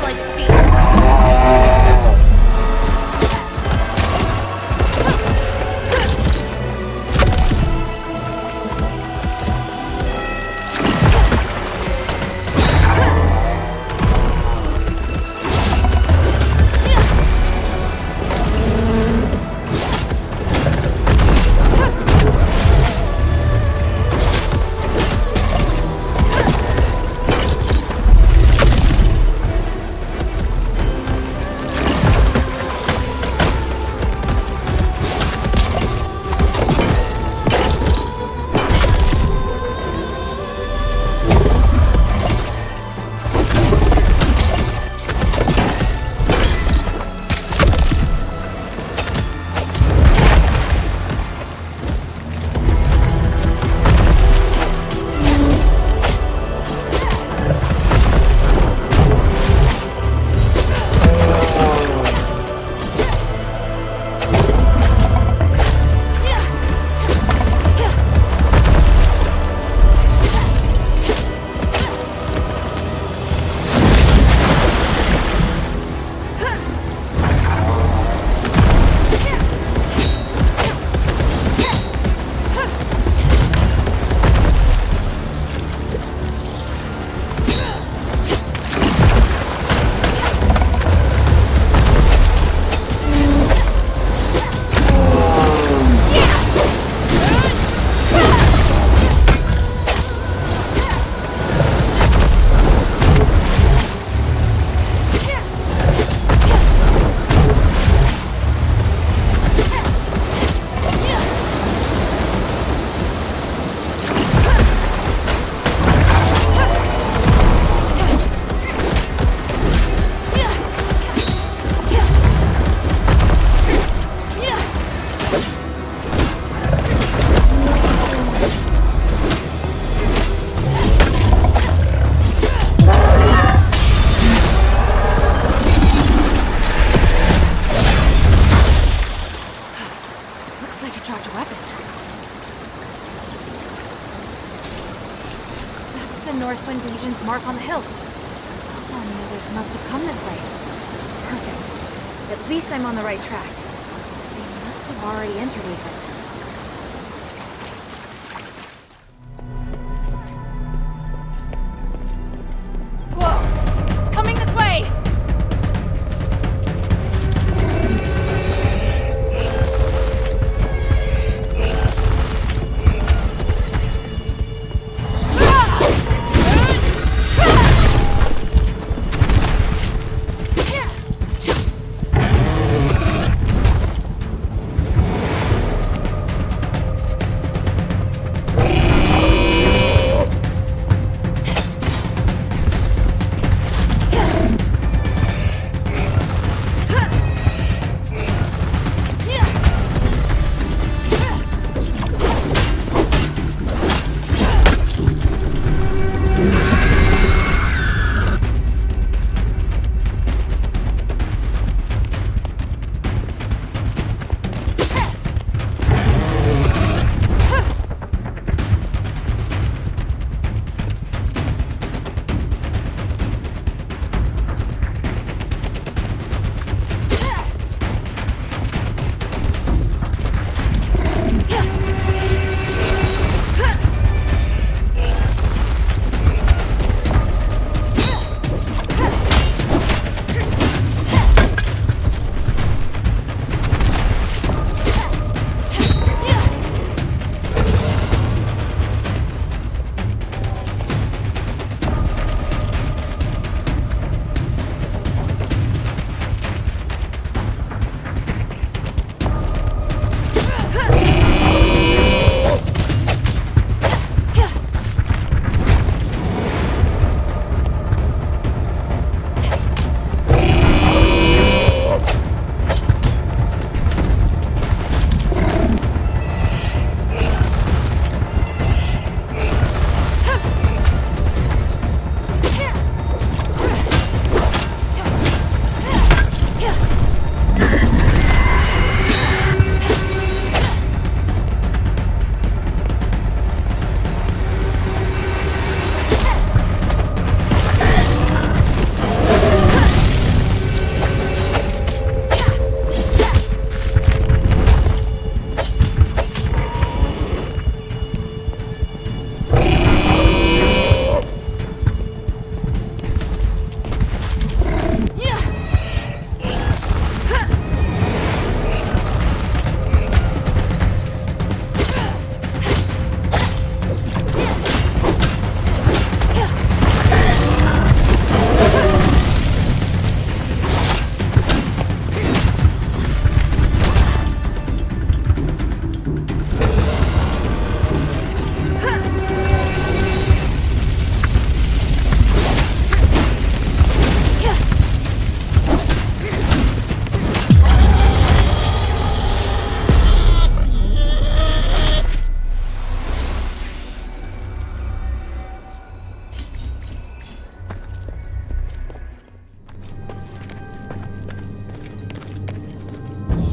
like feet. Mark on the hilt. Oh, the others must have come this way. Perfect. At least I'm on the right track. They must have already entered Aegis. Whoa! It's coming this way!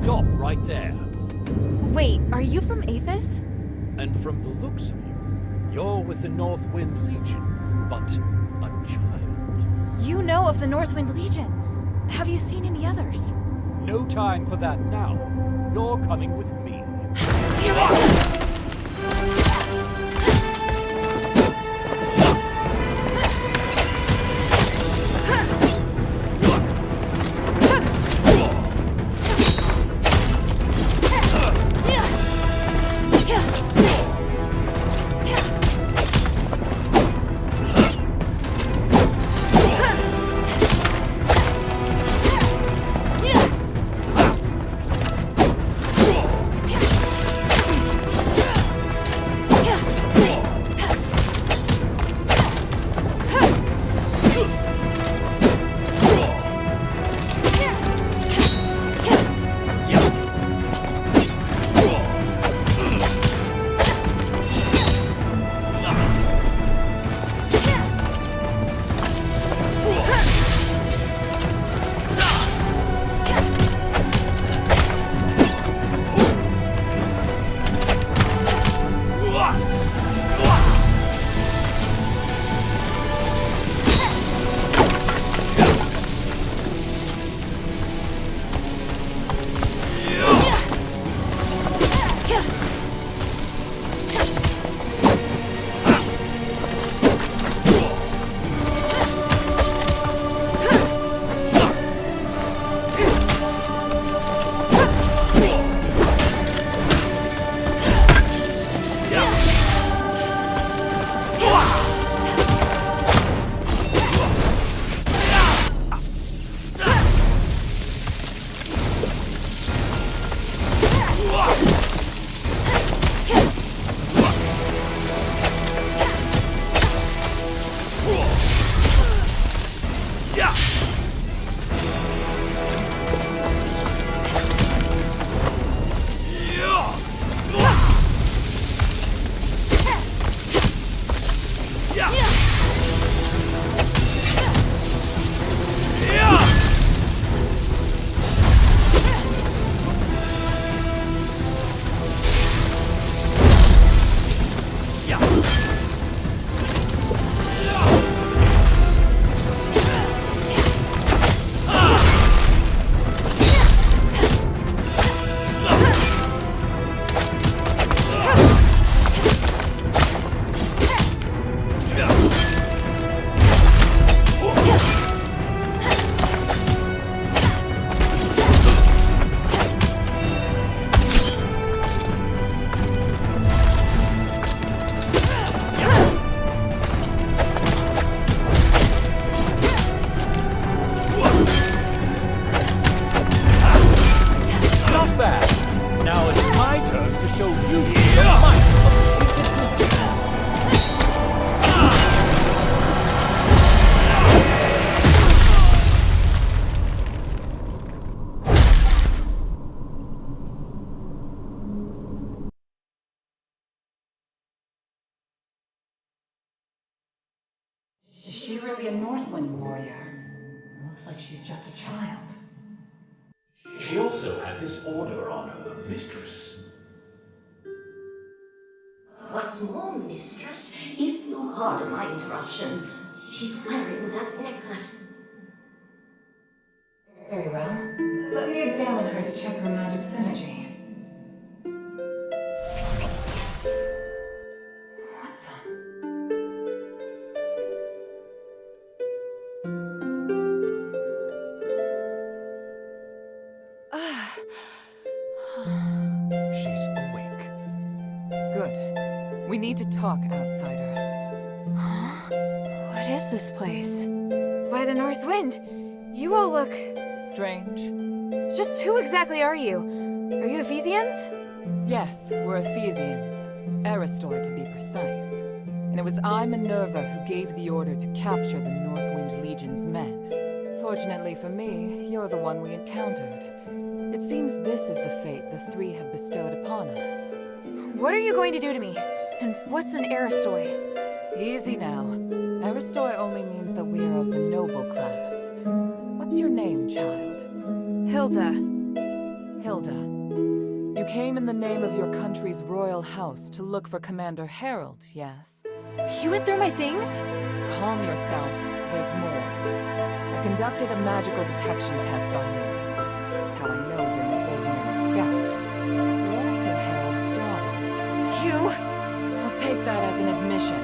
stop right there. Wait, are you from Aphis? And from the looks of you, you're with the Northwind Legion, but a child. You know of the Northwind Legion. Have you seen any others? No time for that now. You're coming with me. Damn it! Is she really a Northwind warrior? Looks like she's just a child. She also had this order on her, mistress. What's more, mistress, if you'll pardon my interruption, she's wearing that necklace. Very well. Let me examine her to check her magic synergy. What the? She's awake. Good. We need to talk, outsider. Huh? What is this place? By the North Wind, you all look... Strange. Just who exactly are you? Are you Ephesians? Yes, we're Ephesians. Aristoi, to be precise. And it was I, Minerva, who gave the order to capture the Northwind Legion's men. Fortunately for me, you're the one we encountered. It seems this is the fate the three have bestowed upon us. What are you going to do to me? And what's an Aristoi? Easy now. Aristoi only means that we are of the noble class. What's your name, child? Hilda. Hilda, you came in the name of your country's royal house to look for Commander Harold, yes? You went through my things? Calm yourself. There's more. I conducted a magical detection test on you. That's how I know you're no ordinary scout. You're also Harold's daughter. You... I'll take that as an admission.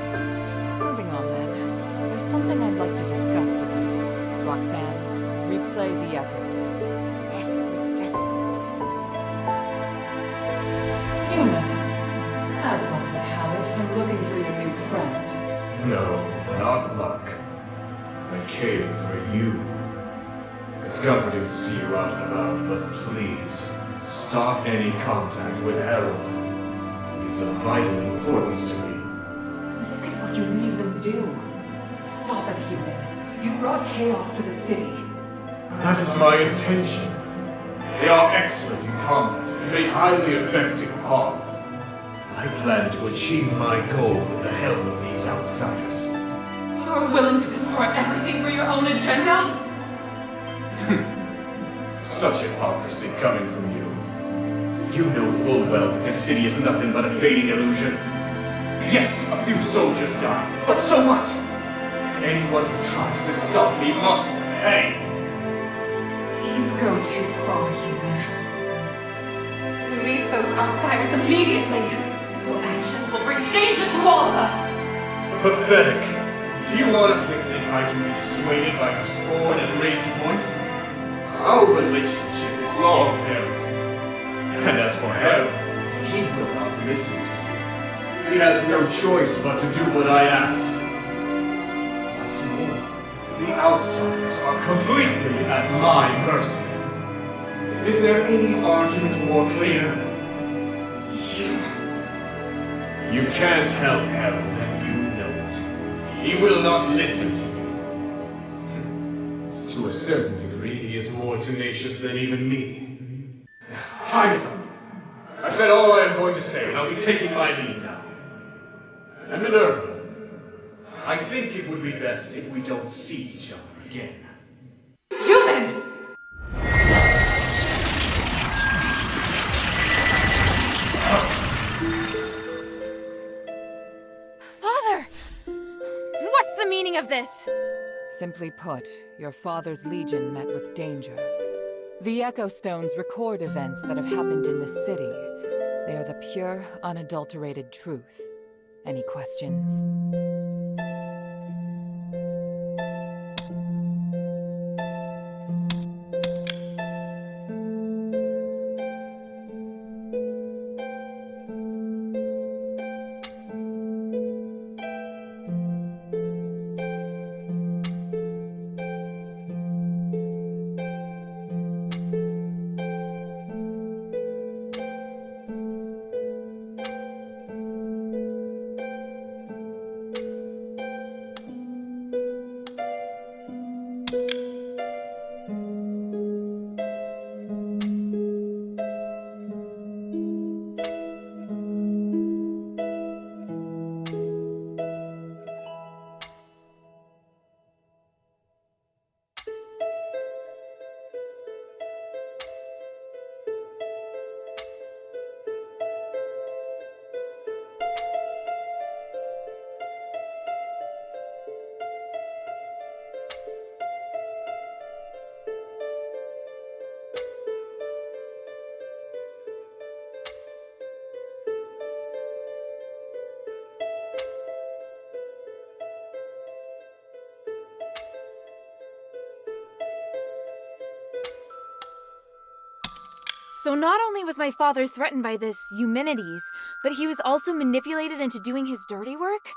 Moving on then. There's something I'd like to discuss with you. Roxanne, replay the echo. Yes, mistress. Human. As luck would have it, I'm looking for your new friend. No, not luck. I came for you. It's comforting to see you out and about, but please, stop any contact with Harold. He's of vital importance to me. Look at what you made them do. Stop it, human. You brought chaos to the city. That is my intention. They are excellent in combat and make highly effective pawns. I plan to achieve my goal with the help of these outsiders. You're willing to destroy everything for your own agenda? Such hypocrisy coming from you. You know full well that this city is nothing but a fading illusion. Yes, a few soldiers die, but so what? Anyone who tries to stop me must pay. You go too far, human. Release those outsiders immediately. Your actions will bring danger to all of us. Pathetic. Do you honestly think I can be dissuaded by your scorn and raised voice? Our relationship is long, Harold. And as for Harold, he will not listen. He has no choice but to do what I ask. What's more, the outsiders are completely at my mercy. Is there any argument more clear? You can't help Harold, and you know it. He will not listen to you. To a certain degree, he is more tenacious than even me. Time is up. I've said all I am going to say, and I'll be taking my leave now. And Minerva, I think it would be best if we don't see each other again. Human! Father! What's the meaning of this? Simply put, your father's legion met with danger. The Echo Stones record events that have happened in the city. They are the pure, unadulterated truth. Any questions? So not only was my father threatened by this Eumenides, but he was also manipulated into doing his dirty work?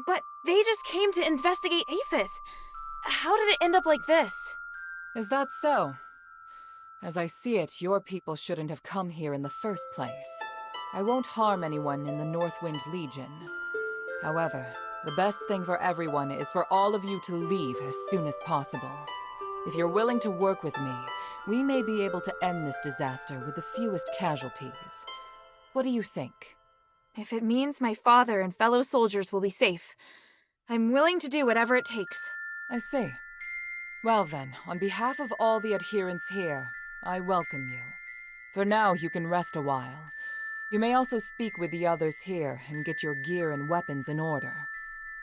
But they just came to investigate Aphis. How did it end up like this? Is that so? As I see it, your people shouldn't have come here in the first place. I won't harm anyone in the Northwind Legion. However, the best thing for everyone is for all of you to leave as soon as possible. If you're willing to work with me, we may be able to end this disaster with the fewest casualties. What do you think? If it means my father and fellow soldiers will be safe, I'm willing to do whatever it takes. I see. Well then, on behalf of all the adherents here, I welcome you. For now, you can rest a while. You may also speak with the others here and get your gear and weapons in order.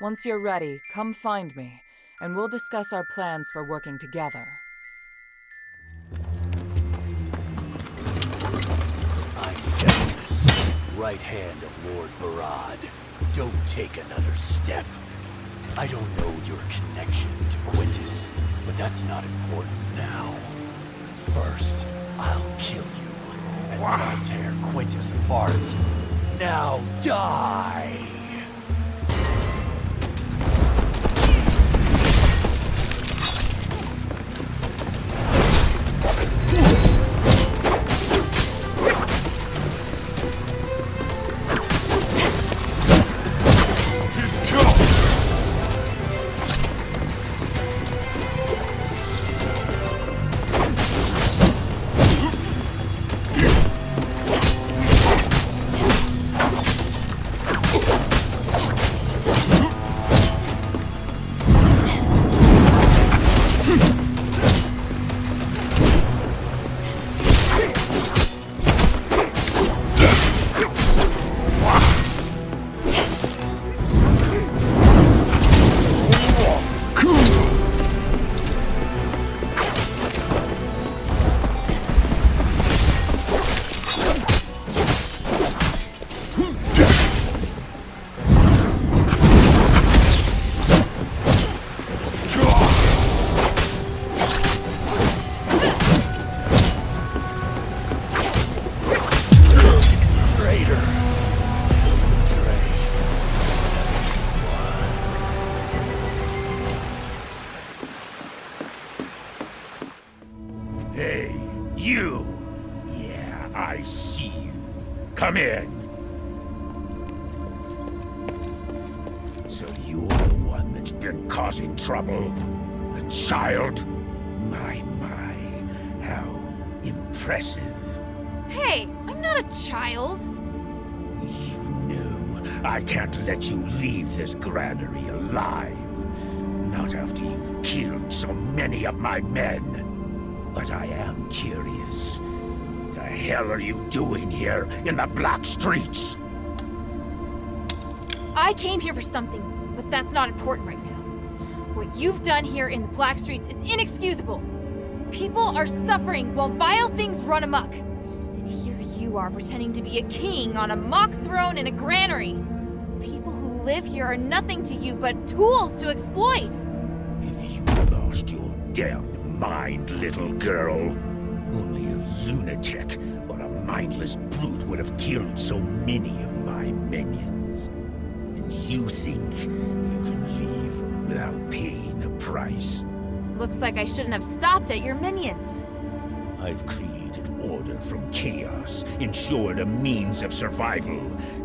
Once you're ready, come find me, and we'll discuss our plans for working together. I'm Decimus, right hand of Lord Baraad. Don't take another step. I don't know your connection to Quintus, but that's not important now. First, I'll kill you, and then I'll tear Quintus apart. Now die! Hey, you! Yeah, I see you. Come in. So you're the one that's been causing trouble? The child? My, how impressive. Hey, I'm not a child. You knew I can't let you leave this granary alive. Not after you've killed so many of my men. But I am curious. The hell are you doing here in the Black Streets? I came here for something, but that's not important right now. What you've done here in the Black Streets is inexcusable. People are suffering while vile things run amok. And here you are pretending to be a king on a mock throne in a granary. People who live here are nothing to you but tools to exploit. If you lost your damned mind, little girl, only a lunatic or a mindless brute would have killed so many of my minions. And you think you can leave without paying a price? Looks like I shouldn't have stopped at your minions. I've created order from chaos, ensured a means of survival,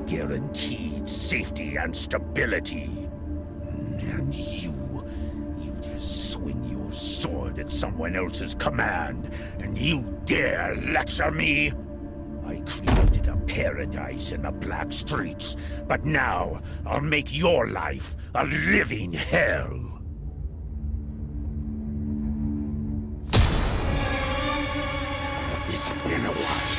guaranteed safety and stability. And you just swing your sword at someone else's command, and you dare lecture me? I created a paradise in the Black Streets, but now I'll make your life a living hell. It's been a while.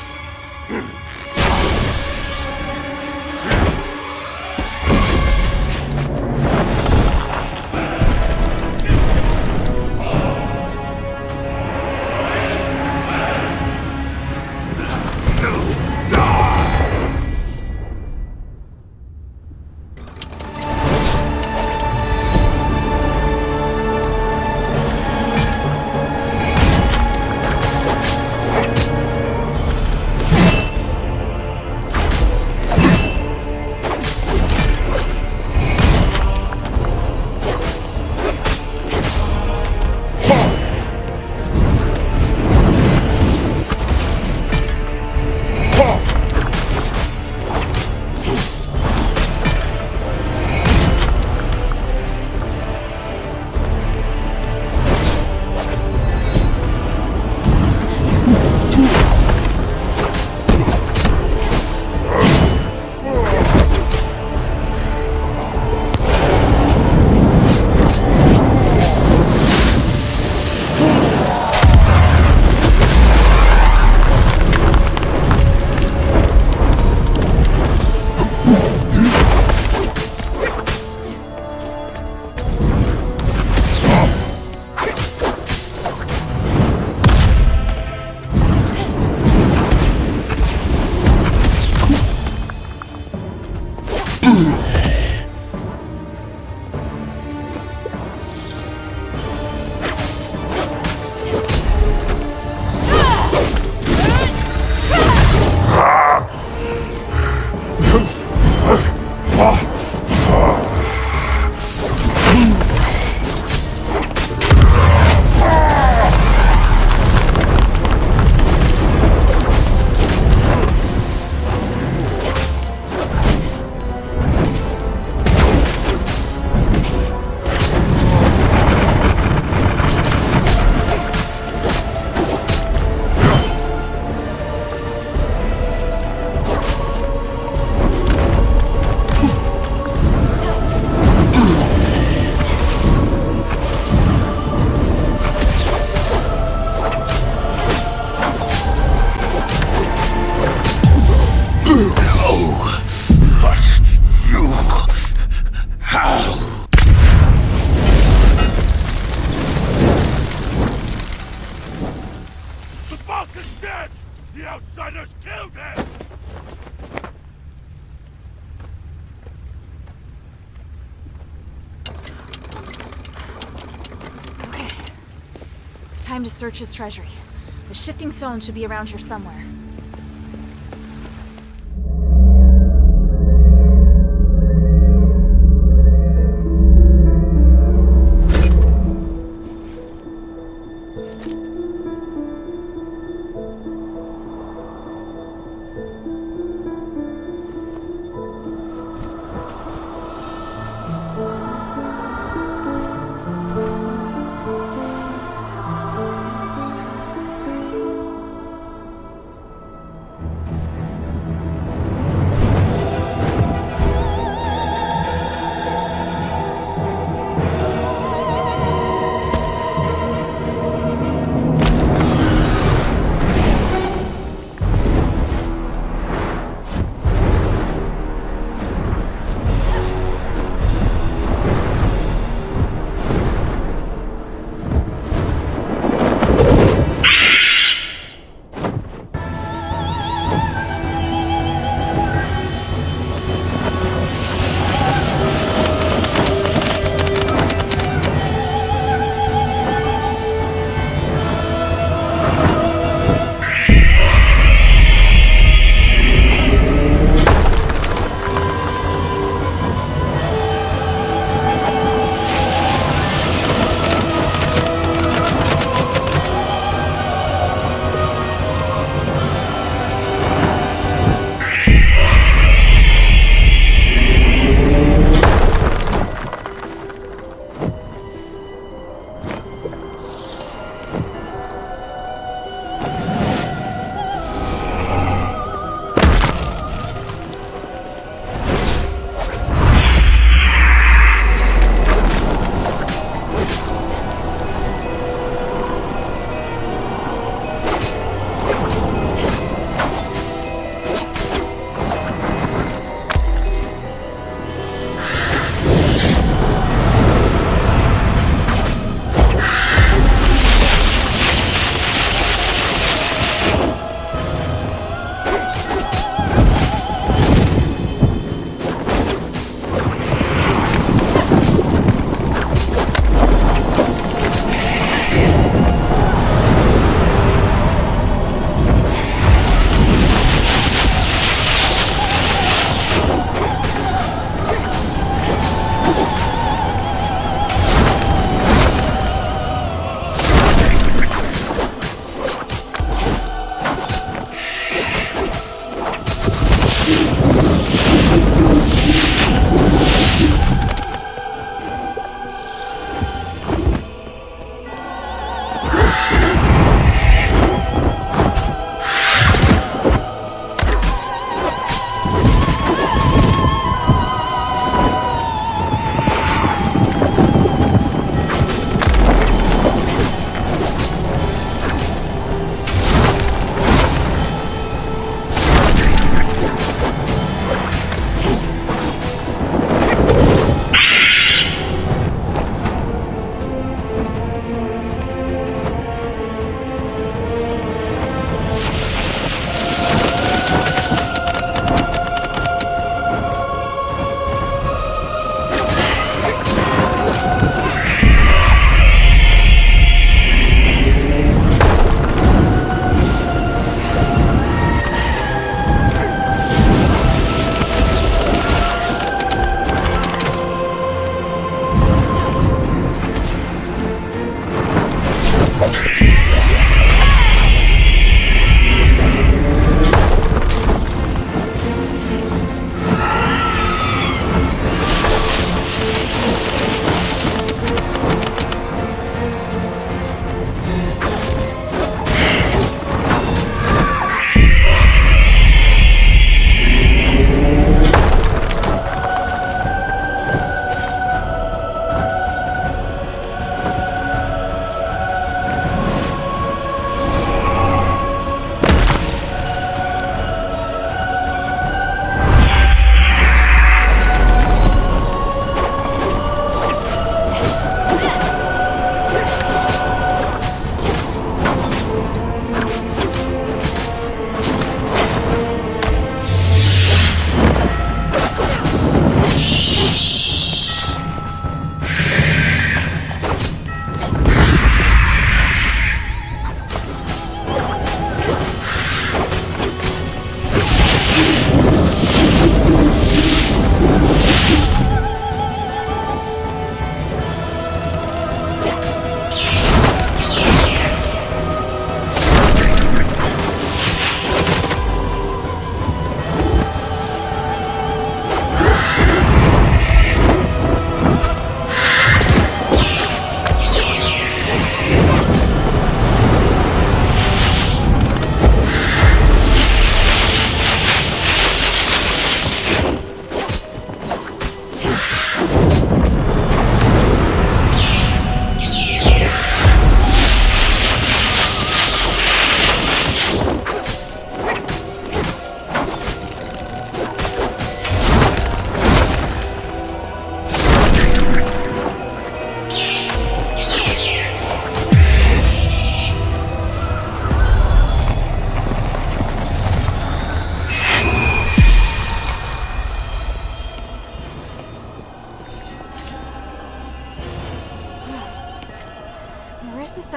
The outsiders killed him! Okay. Time to search his treasury. The shifting stone should be around here somewhere.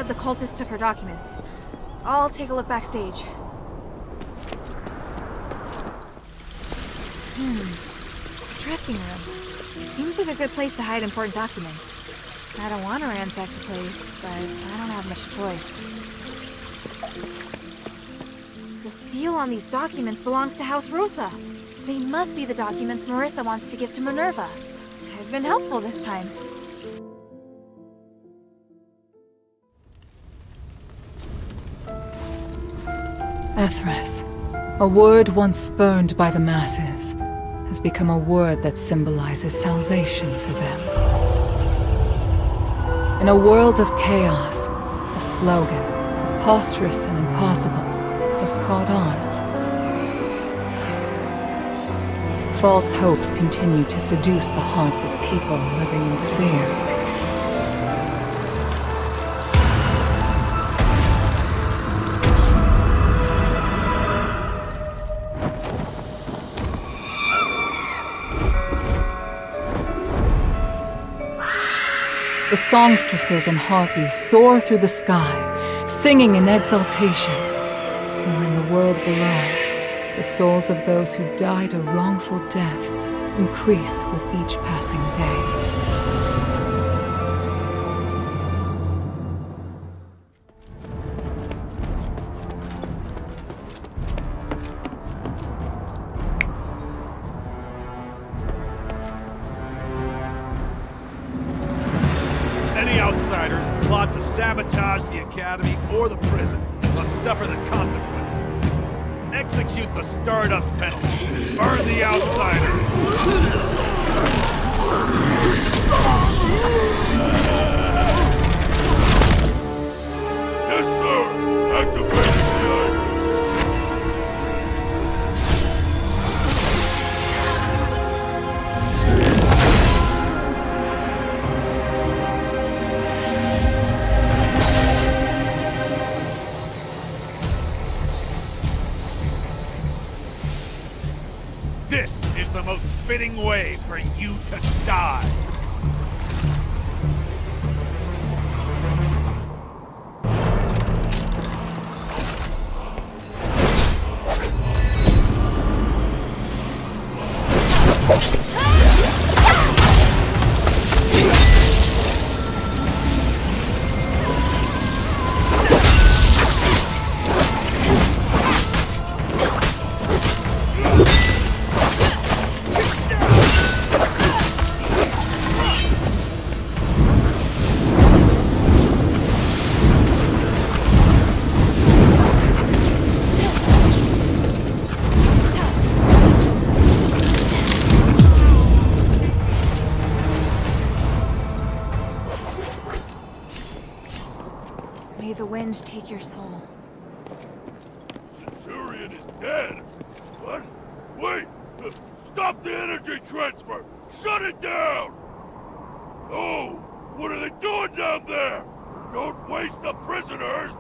said the cultists took her documents. I'll take a look backstage. Dressing room. Seems like a good place to hide important documents. I don't want to ransack the place, but I don't have much choice. The seal on these documents belongs to House Rosa. They must be the documents Marissa wants to give to Minerva. I've been helpful this time. Ethras, a word once spurned by the masses, has become a word that symbolizes salvation for them. In a world of chaos, a slogan, preposterous and impossible, has caught on. False hopes continue to seduce the hearts of people living in fear. The songstresses and harpies soar through the sky, singing in exultation, while in the world below, the souls of those who died a wrongful death increase with each passing day. Sabotage the academy or the prison must suffer the consequences. Execute the Stardust penalty. Burn the outsiders. Yes, sir. Activating the items. The most fitting way for you to die. Take your soul. Centurion is dead! What? Wait! Stop the energy transfer! Shut it down! Oh! What are they doing down there? Don't waste the prisoners!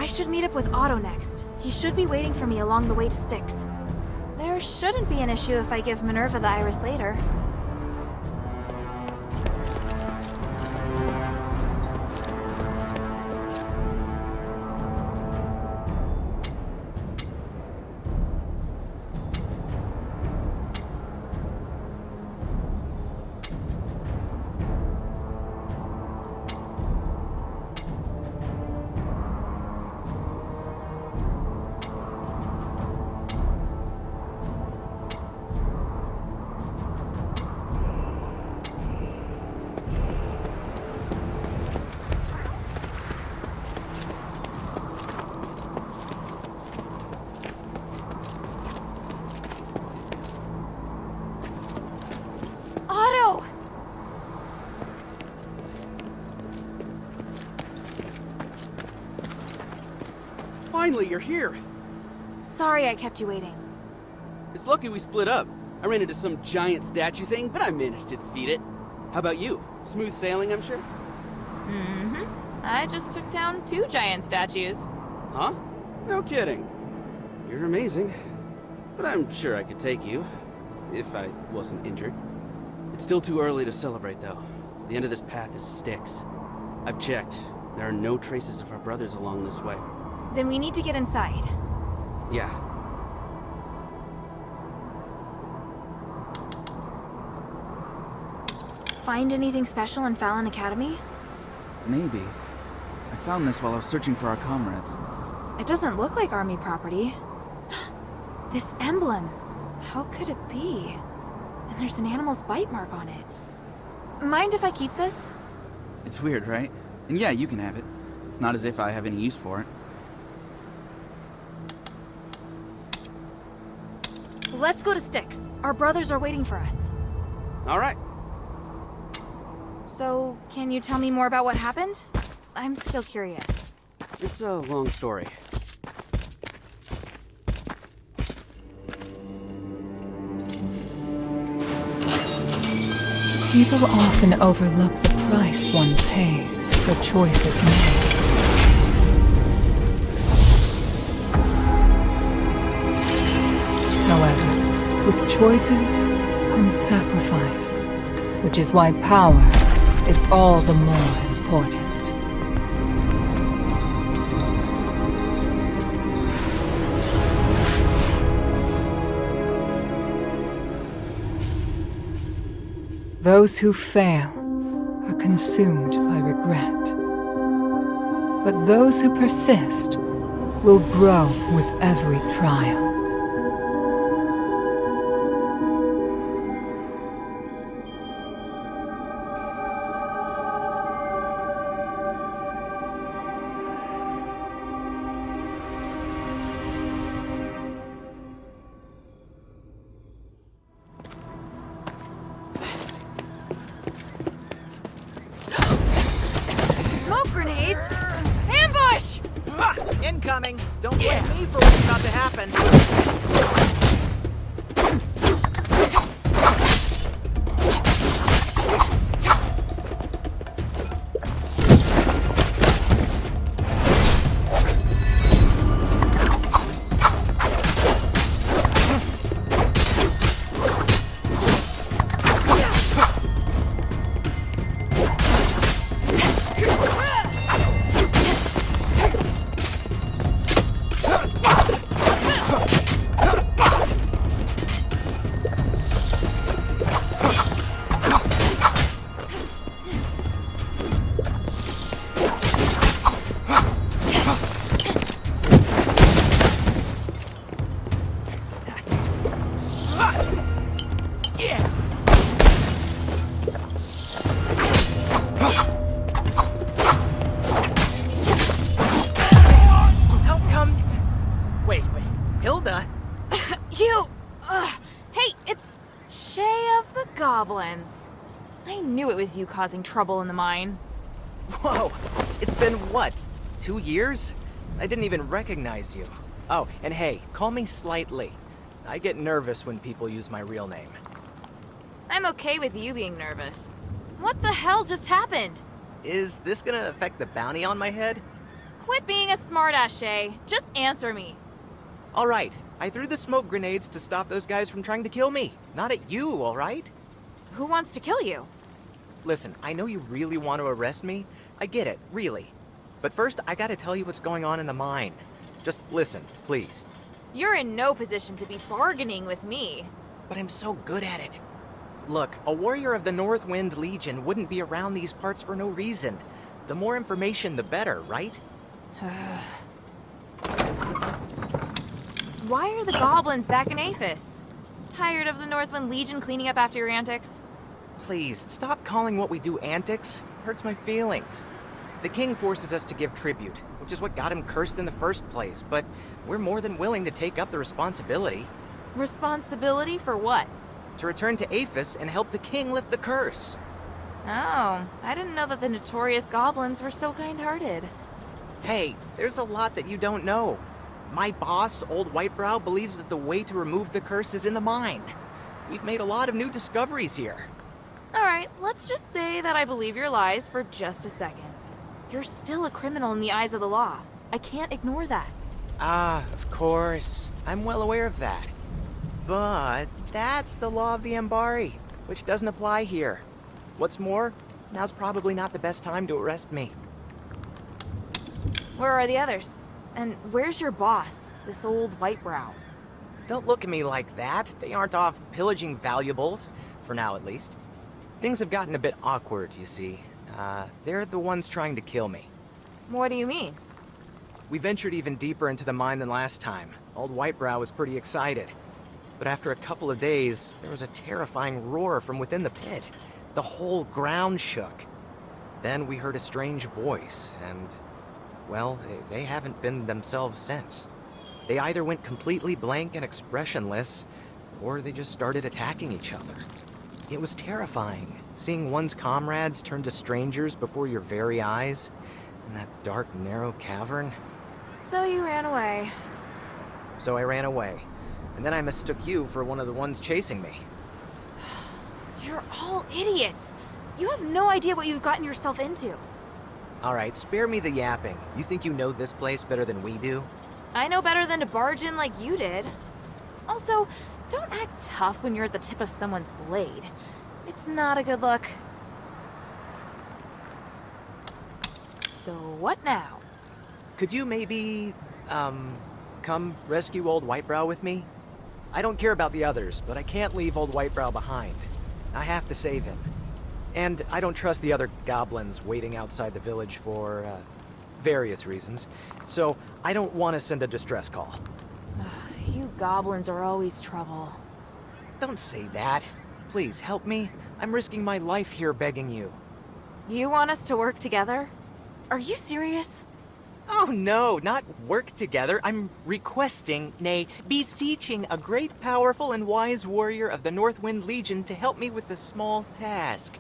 I should meet up with Otto next. He should be waiting for me along the way to Styx. There shouldn't be an issue if I give Minerva the iris later. Finally, you're here. Sorry I kept you waiting. It's lucky we split up. I ran into some giant statue thing, but I managed to defeat it. How about you? Smooth sailing, I'm sure? Mm-hmm. I just took down 2 giant statues. Huh? No kidding. You're amazing. But I'm sure I could take you, if I wasn't injured. It's still too early to celebrate, though. The end of this path is Styx. I've checked. There are no traces of our brothers along this way. Then we need to get inside. Yeah. Find anything special in Fallon Academy? Maybe. I found this while I was searching for our comrades. It doesn't look like army property. This emblem. How could it be? And there's an animal's bite mark on it. Mind if I keep this? It's weird, right? And yeah, you can have it. It's not as if I have any use for it. Let's go to Styx. Our brothers are waiting for us. All right. So, can you tell me more about what happened? I'm still curious. It's a long story. People often overlook the price one pays for choices made. However, with choices comes sacrifice, which is why power is all the more important. Those who fail are consumed by regret. But those who persist will grow with every trial. Incoming! Don't blame me for what's about to happen. I knew it was you causing trouble in the mine. Whoa! It's been, what, 2 years? I didn't even recognize you. Oh, and hey, call me Slightly. I get nervous when people use my real name. I'm okay with you being nervous. What the hell just happened? Is this gonna affect the bounty on my head? Quit being a smartass, Shaye. Just answer me. All right, I threw the smoke grenades to stop those guys from trying to kill me. Not at you, all right? Who wants to kill you? Listen, I know you really want to arrest me. I get it, really. But first, I gotta tell you what's going on in the mine. Just listen, please. You're in no position to be bargaining with me. But I'm so good at it. Look, a warrior of the Northwind Legion wouldn't be around these parts for no reason. The more information, the better, right? Why are the goblins back in Aphis? Tired of the Northwind Legion cleaning up after your antics? Please, stop calling what we do antics. Hurts my feelings. The king forces us to give tribute, which is what got him cursed in the first place, but we're more than willing to take up the responsibility. Responsibility for what? To return to Aphis and help the king lift the curse. Oh, I didn't know that the notorious goblins were so kind-hearted. Hey, there's a lot that you don't know. My boss, Old Whitebrow, believes that the way to remove the curse is in the mine. We've made a lot of new discoveries here. Alright, let's just say that I believe your lies for just a second. You're still a criminal in the eyes of the law. I can't ignore that. Ah, of course. I'm well aware of that. But that's the law of the Ambari, which doesn't apply here. What's more, now's probably not the best time to arrest me. Where are the others? And where's your boss, this old Whitebrow? Don't look at me like that. They aren't off pillaging valuables, for now at least. Things have gotten a bit awkward, you see. They're the ones trying to kill me. What do you mean? We ventured even deeper into the mine than last time. Old Whitebrow was pretty excited. But after a couple of days, there was a terrifying roar from within the pit. The whole ground shook. Then we heard a strange voice, and, well, they haven't been themselves since. They either went completely blank and expressionless, or they just started attacking each other. It was terrifying, seeing one's comrades turn to strangers before your very eyes, in that dark, narrow cavern. So you ran away. So I ran away. And then I mistook you for one of the ones chasing me. You're all idiots. You have no idea what you've gotten yourself into. Alright, spare me the yapping. You think you know this place better than we do? I know better than to barge in like you did. Also, don't act tough when you're at the tip of someone's blade. It's not a good look. So what now? Could you maybe, come rescue Old Whitebrow with me? I don't care about the others, but I can't leave Old Whitebrow behind. I have to save him. And I don't trust the other goblins waiting outside the village for, various reasons. So I don't want to send a distress call. You goblins are always trouble. Don't say that. Please, help me. I'm risking my life here begging you. You want us to work together? Are you serious? Oh no, not work together. I'm requesting, nay, beseeching a great, powerful, and wise warrior of the Northwind Legion to help me with a small task.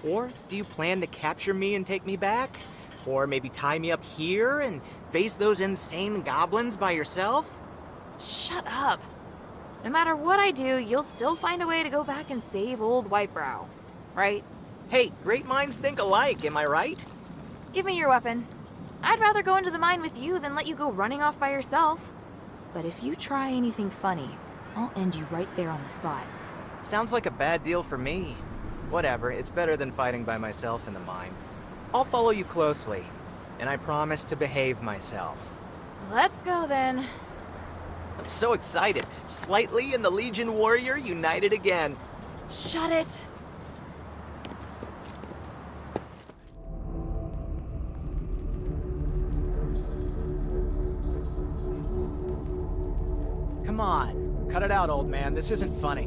Or do you plan to capture me and take me back? Or maybe tie me up here and face those insane goblins by yourself? Shut up. No matter what I do, you'll still find a way to go back and save Old Whitebrow, right? Hey, great minds think alike, am I right? Give me your weapon. I'd rather go into the mine with you than let you go running off by yourself. But if you try anything funny, I'll end you right there on the spot. Sounds like a bad deal for me. Whatever, it's better than fighting by myself in the mine. I'll follow you closely, and I promise to behave myself. Let's go then. I'm so excited. Slightly and the Legion Warrior united again. Shut it. Come on. Cut it out, old man. This isn't funny.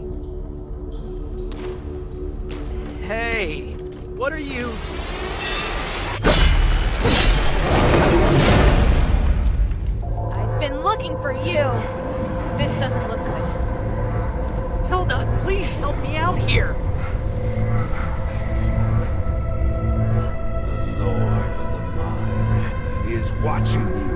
Hey, what are you... I've been looking for you. This doesn't look good. Hilda, please help me out here. The Lord of the Mine is watching you.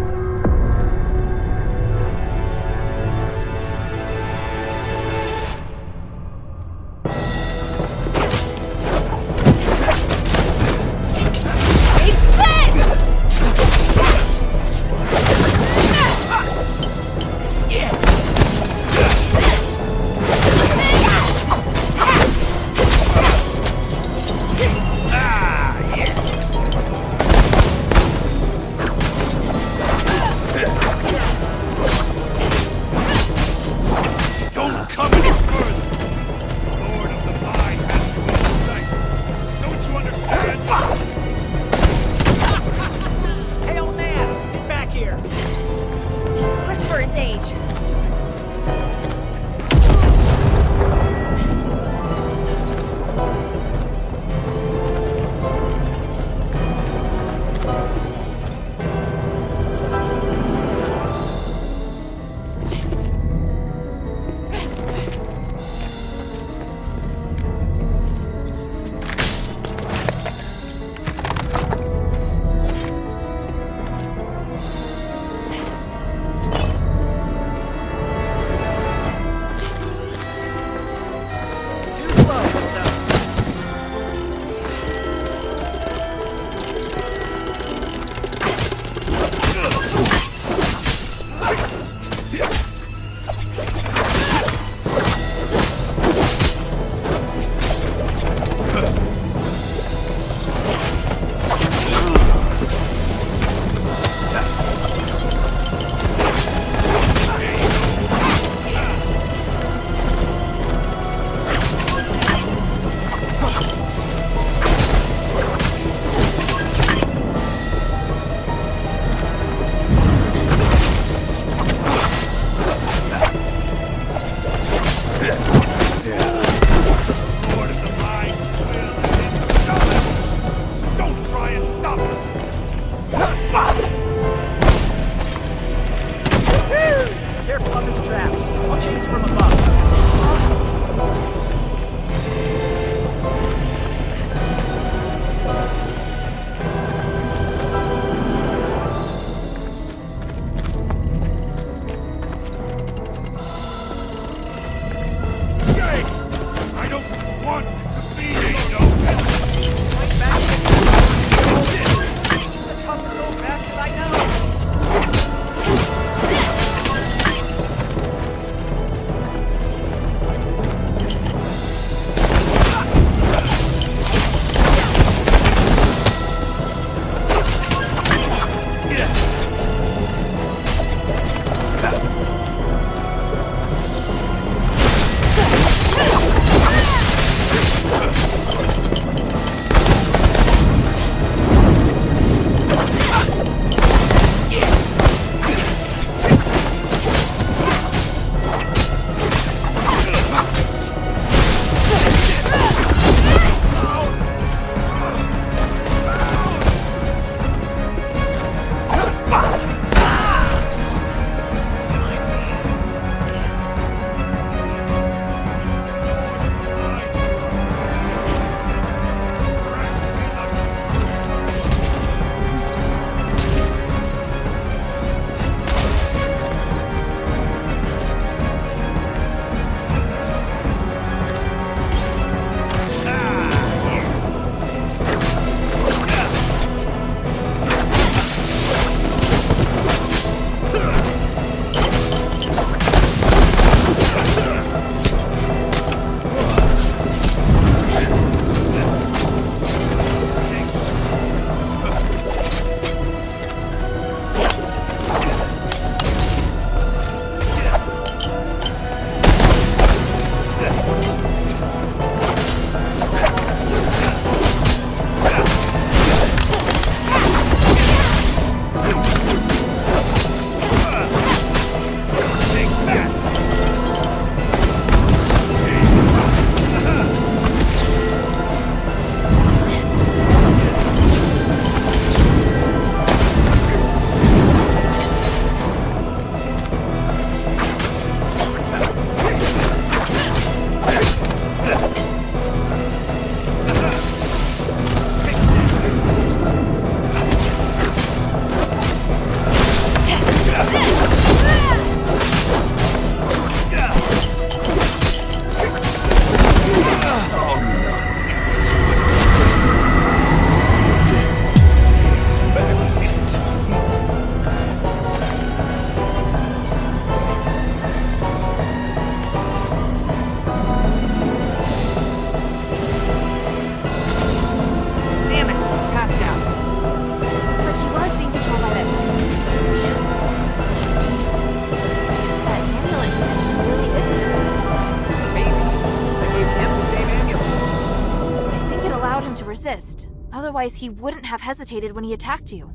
Otherwise, he wouldn't have hesitated when he attacked you.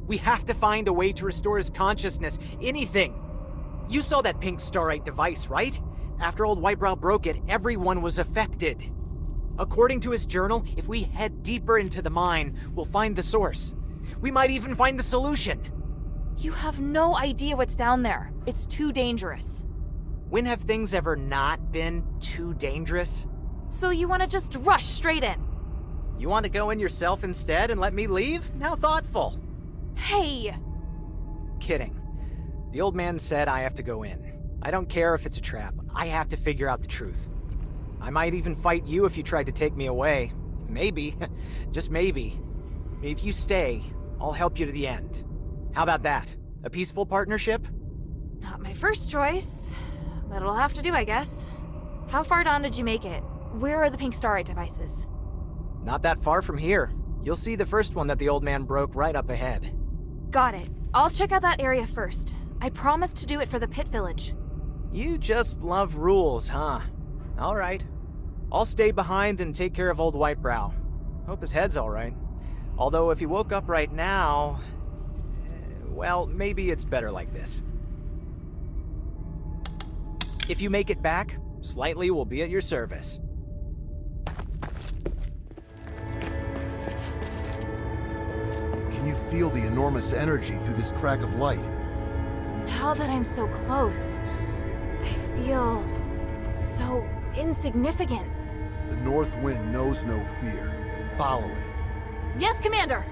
We have to find a way to restore his consciousness. Anything. You saw that pink starite device, right? After old Whitebrow broke it, everyone was affected. According to his journal, if we head deeper into the mine, we'll find the source. We might even find the solution. You have no idea what's down there. It's too dangerous. When have things ever not been too dangerous? So you want to just rush straight in? You want to go in yourself instead and let me leave? How thoughtful. Hey! Kidding. The old man said I have to go in. I don't care if it's a trap. I have to figure out the truth. I might even fight you if you tried to take me away. Maybe. Just maybe. If you stay, I'll help you to the end. How about that? A peaceful partnership? Not my first choice, but it'll have to do, I guess. How far down did you make it? Where are the pink starite devices? Not that far from here. You'll see the first one that the old man broke right up ahead. Got it. I'll check out that area first. I promised to do it for the pit village. You just love rules, huh? All right. I'll stay behind and take care of old Whitebrow. Hope his head's all right. Although if he woke up right now... well, maybe it's better like this. If you make it back, Slightly will be at your service. Can you feel the enormous energy through this crack of light? Now that I'm so close, I feel so insignificant. The North Wind knows no fear. Follow it. Yes, Commander!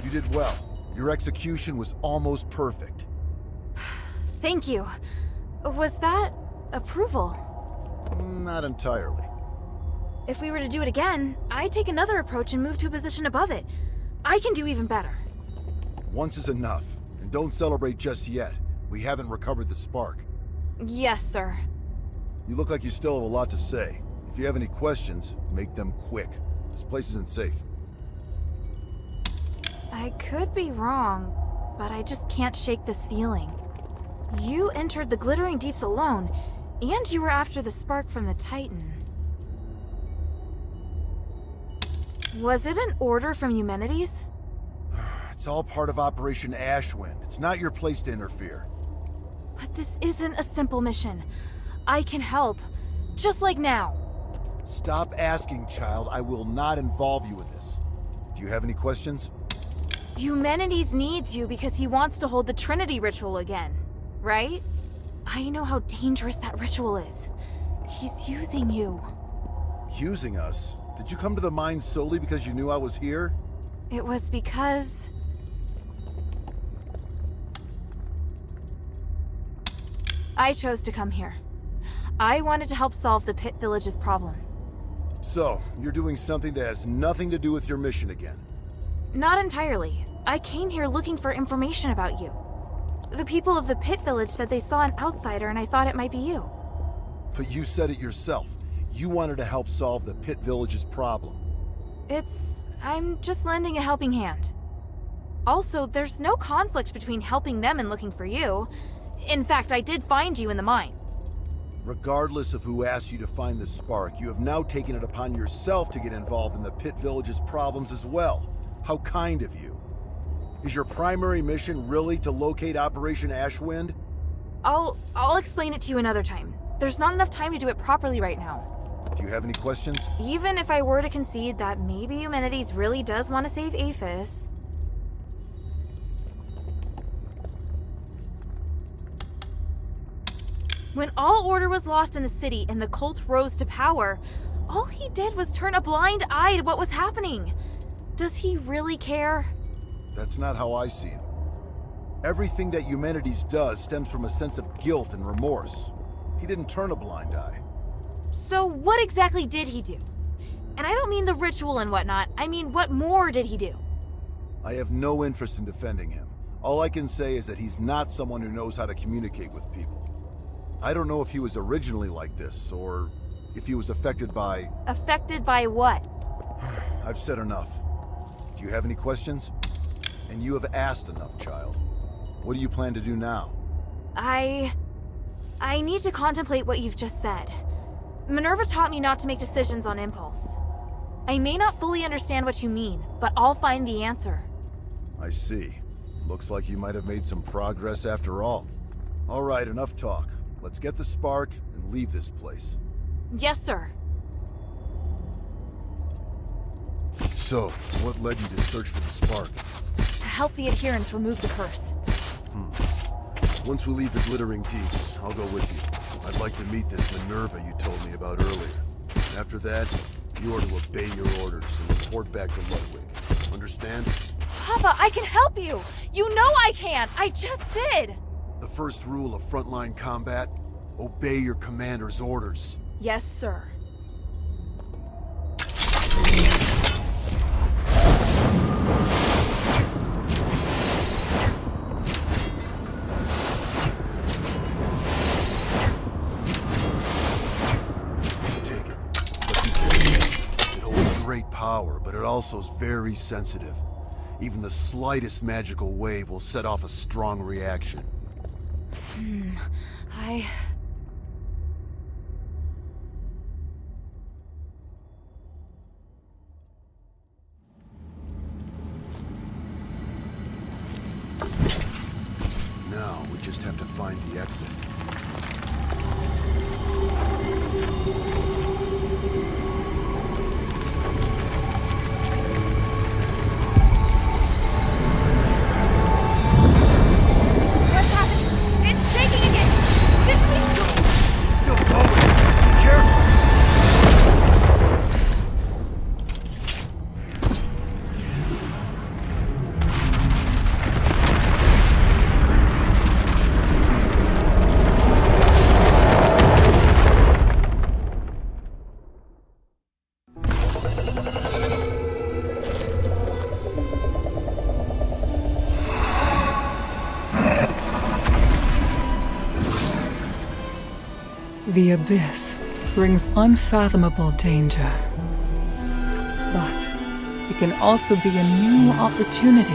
You did well. Your execution was almost perfect. Thank you. Was that approval? Not entirely. If we were to do it again, I'd take another approach and move to a position above it. I can do even better. Once is enough. And don't celebrate just yet. We haven't recovered the spark. Yes, sir. You look like you still have a lot to say. If you have any questions, make them quick. This place isn't safe. I could be wrong, but I just can't shake this feeling. You entered the Glittering Deeps alone, and you were after the spark from the Titan. Was it an order from Eumenides? It's all part of Operation Ashwind. It's not your place to interfere. But this isn't a simple mission. I can help. Just like now. Stop asking, child. I will not involve you with this. Do you have any questions? Eumenides needs you because he wants to hold the Trinity ritual again, right? I know how dangerous that ritual is. He's using you. Using us? Did you come to the mine solely because you knew I was here? It was because... I chose to come here. I wanted to help solve the Pit Village's problem. So, you're doing something that has nothing to do with your mission again? Not entirely. I came here looking for information about you. The people of the Pit Village said they saw an outsider and I thought it might be you. But you said it yourself. You wanted to help solve the Pit Village's problem. I'm just lending a helping hand. Also, there's no conflict between helping them and looking for you. In fact, I did find you in the mine. Regardless of who asked you to find the spark, you have now taken it upon yourself to get involved in the Pit Village's problems as well. How kind of you. Is your primary mission really to locate Operation Ashwind? I'll explain it to you another time. There's not enough time to do it properly right now. Do you have any questions? Even if I were to concede that maybe Eumenides really does want to save Aphis... When all order was lost in the city and the cult rose to power, all he did was turn a blind eye to what was happening. Does he really care? That's not how I see him. Everything that Eumenides does stems from a sense of guilt and remorse. He didn't turn a blind eye. So what exactly did he do? And I don't mean the ritual and whatnot, I mean what more did he do? I have no interest in defending him. All I can say is that he's not someone who knows how to communicate with people. I don't know if he was originally like this, or if he was affected by... Affected by what? I've said enough. Do you have any questions? And you have asked enough, child. What do you plan to do now? I need to contemplate what you've just said. Minerva taught me not to make decisions on impulse. I may not fully understand what you mean, but I'll find the answer. I see. Looks like you might have made some progress after all. All right, enough talk. Let's get the spark and leave this place. Yes, sir. So, what led you to search for the spark? To help the adherents remove the curse. Once we leave the Glittering Deeps, I'll go with you. I'd like to meet this Minerva you told me about earlier. After that, you are to obey your orders and report back to Ludwig. Understand? Papa, I can help you! You know I can! I just did! The first rule of frontline combat? Obey your commander's orders. Yes, sir. Take it. But be careful. It holds great power, but it also is very sensitive. Even the slightest magical wave will set off a strong reaction. Now, we just have to find the exit. The abyss brings unfathomable danger. But it can also be a new opportunity.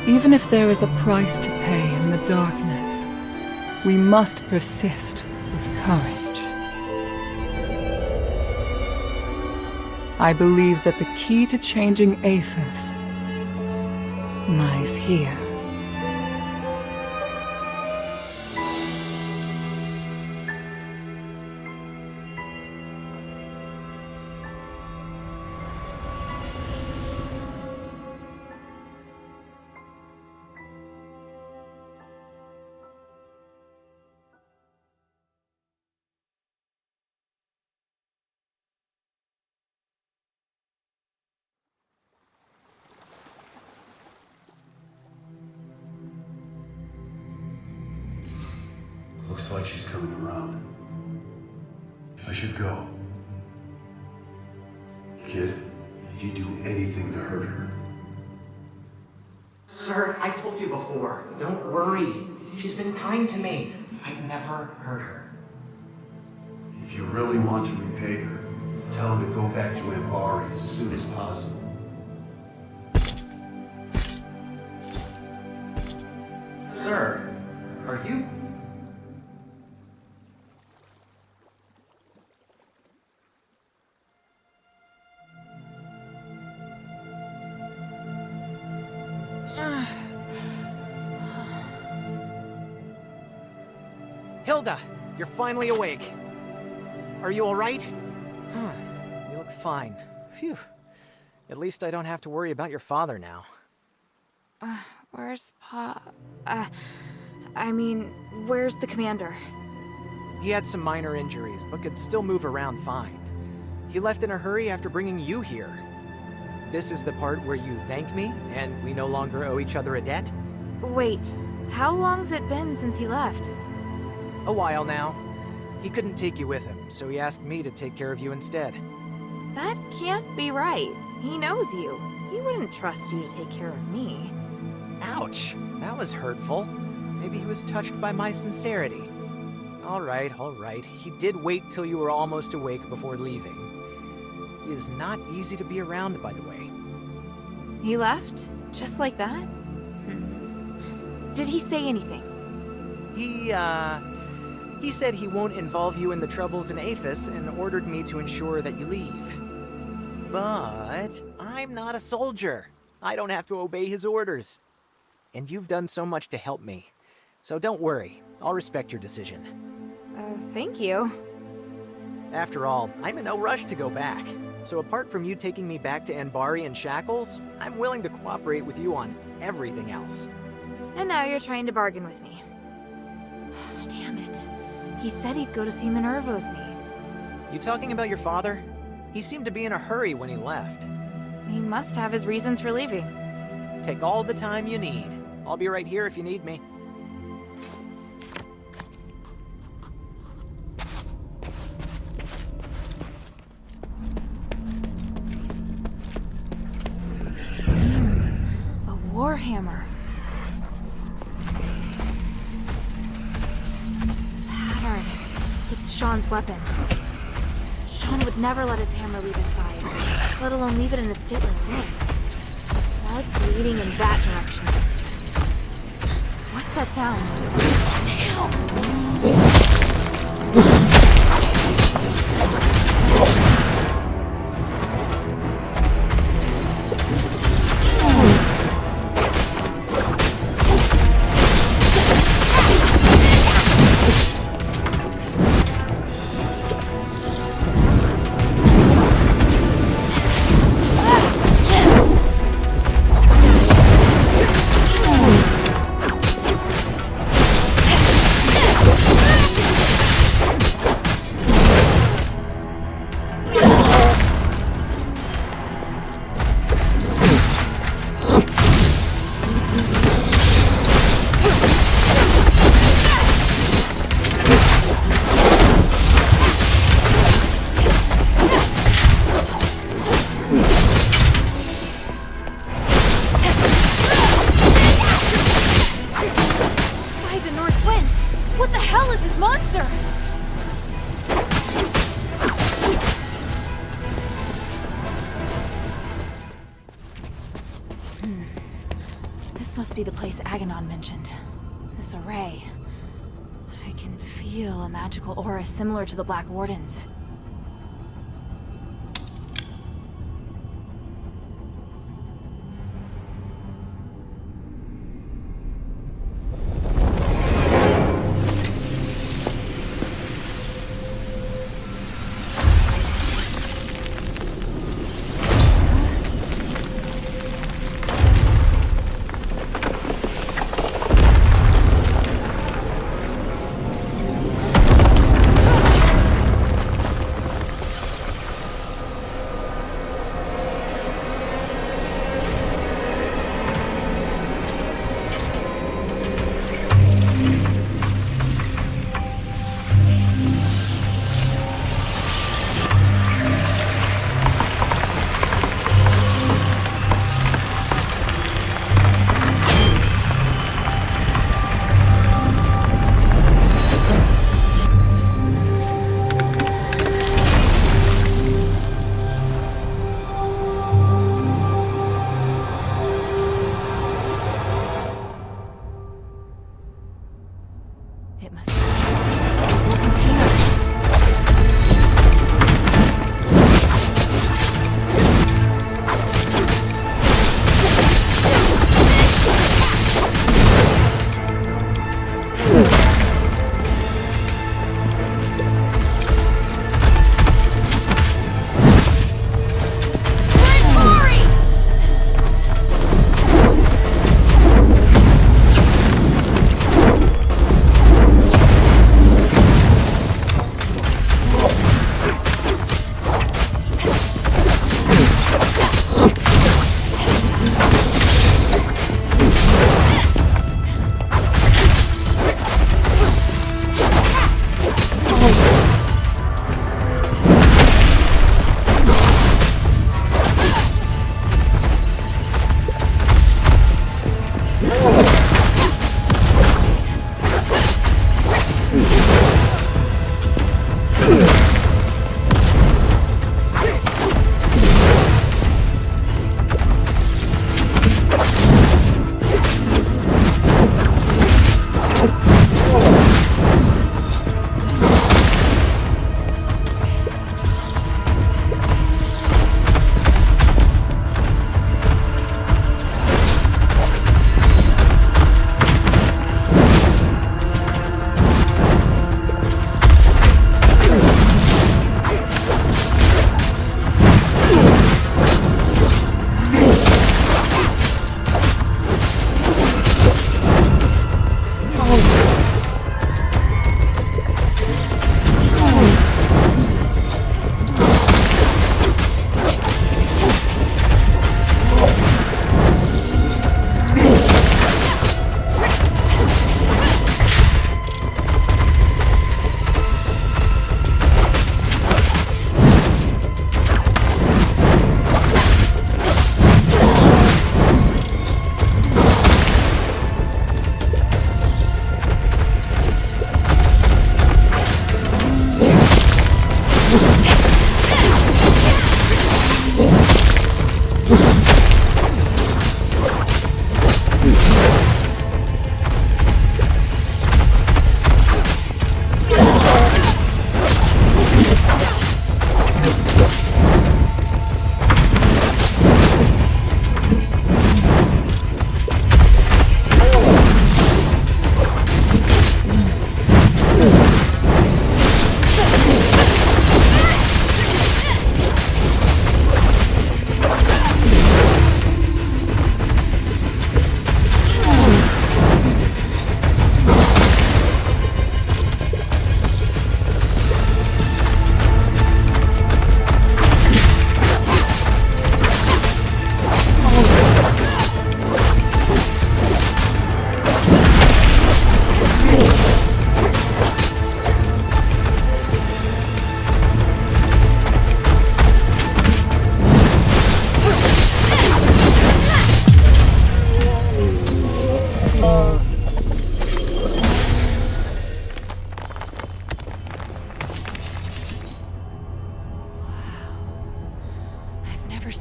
Even if there is a price to pay in the darkness, we must persist with courage. I believe that the key to changing Aethys lies here. Looks like she's coming around. I should go. Kid, if you do anything to hurt her... Sir, I told you before. Don't worry. She's been kind to me. I'd never hurt her. If you really want to repay her, tell him to go back to Ambari as soon as possible. Sir, are you... Hilda, you're finally awake. Are you all right? You look fine. Phew. At least I don't have to worry about your father now. Where's Pa? Where's the commander? He had some minor injuries, but could still move around fine. He left in a hurry after bringing you here. This is the part where you thank me, and we no longer owe each other a debt? Wait, how long's it been since he left? A while now. He couldn't take you with him, so he asked me to take care of you instead. That can't be right. He knows you. He wouldn't trust you to take care of me. Ouch! That was hurtful. Maybe he was touched by my sincerity. All right. He did wait till you were almost awake before leaving. He is not easy to be around, by the way. He left? Just like that? Did he say anything? He said he won't involve you in the troubles in Aethys and ordered me to ensure that you leave. But I'm not a soldier. I don't have to obey his orders. And you've done so much to help me. So don't worry. I'll respect your decision. Thank you. After all, I'm in no rush to go back. So apart from you taking me back to Andvari in shackles, I'm willing to cooperate with you on everything else. And now you're trying to bargain with me. Damn it. He said he'd go to see Minerva with me. You talking about your father? He seemed to be in a hurry when he left. He must have his reasons for leaving. Take all the time you need. I'll be right here if you need me. A warhammer. Pattern. It's Sean's weapon. Sean would never let his hammer leave his side, let alone leave it in a state like this. Blood's leading in that direction. What's that sound? Damn! must be the place Aganon mentioned. This array. I can feel a magical aura similar to the Black Warden's.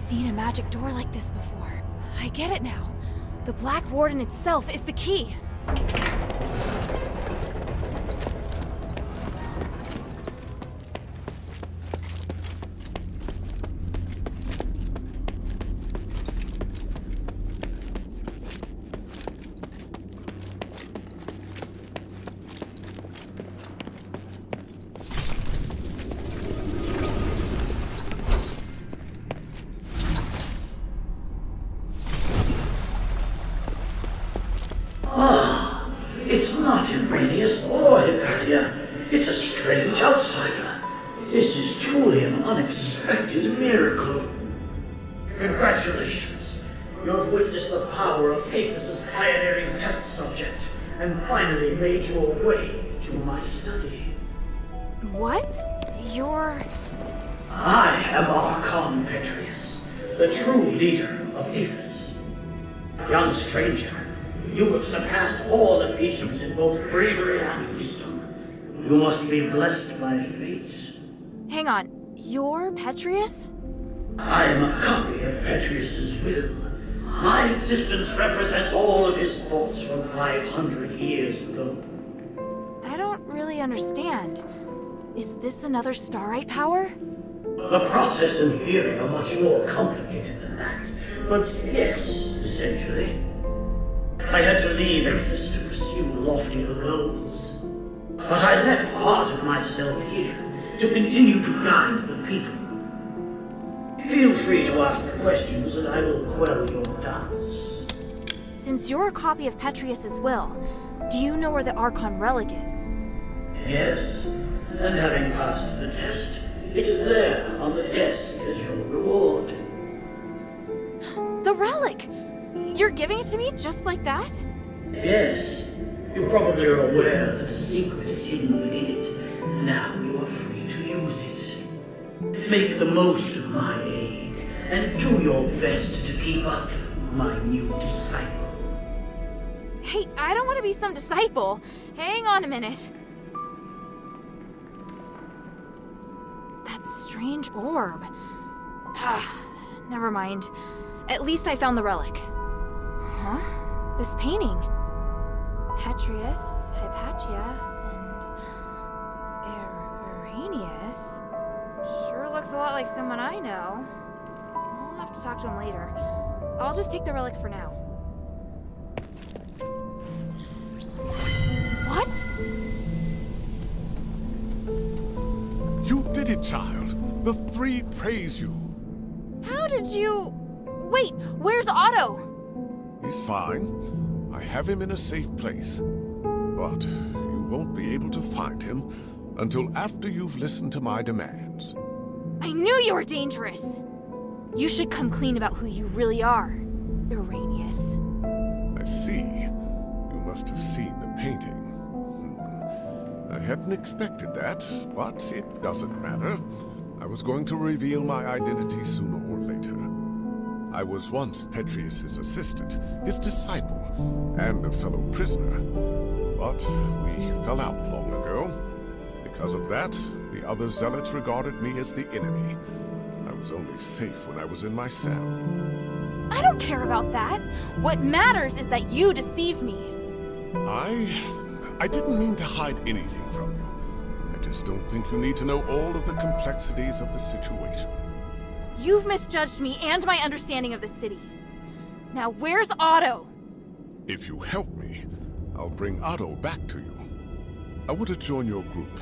Seen a magic door like this before. I get it now. The Black Warden itself is the key. It's not Ravenous or Hypatia. It's a strange outsider. This is truly an unexpected miracle. Congratulations. You have witnessed the power of Aethys' pioneering test subject, and finally made your way to my study. What? You're... I am Archon Petrius, the true leader of Aethys. Young stranger, you have surpassed all Ephesians in both bravery and wisdom. You must be blessed by fate. Hang on, you're Petrius? I am a copy of Petrius's will. My existence represents all of his thoughts from 500 years ago. I don't really understand. Is this another Starite power? The process and theory are much more complicated than that. But yes, essentially. I had to leave Aethys to pursue loftier goals. But I left part of myself here to continue to guide the people. Feel free to ask questions and I will quell your doubts. Since you're a copy of Petrius's will, do you know where the Archon relic is? Yes, and having passed the test, it is there on the desk as your reward. The relic! You're giving it to me just like that? Yes. You probably are aware that a secret is hidden within it. Now you are free to use it. Make the most of my aid, and do your best to keep up my new disciple. Hey, I don't want to be some disciple. Hang on a minute. That strange orb. Never mind. At least I found the relic. Huh? This painting. Petrius, Hypatia, and Arrhenius. Sure looks a lot like someone I know. I'll have to talk to him later. I'll just take the relic for now. What? You did it, child. The three praise you. How did you... Wait, where's Otto? He's fine. I have him in a safe place. But you won't be able to find him until after you've listened to my demands. I knew you were dangerous! You should come clean about who you really are, Arrhenius. I see. You must have seen the painting. I hadn't expected that, but it doesn't matter. I was going to reveal my identity sooner or later. I was once Petrius's assistant, his disciple, and a fellow prisoner. But we fell out long ago. Because of that, the other zealots regarded me as the enemy. I was only safe when I was in my cell. I don't care about that. What matters is that you deceived me. I didn't mean to hide anything from you. I just don't think you need to know all of the complexities of the situation. You've misjudged me and my understanding of the city. Now where's Otto? If you help me, I'll bring Otto back to you. I want to join your group.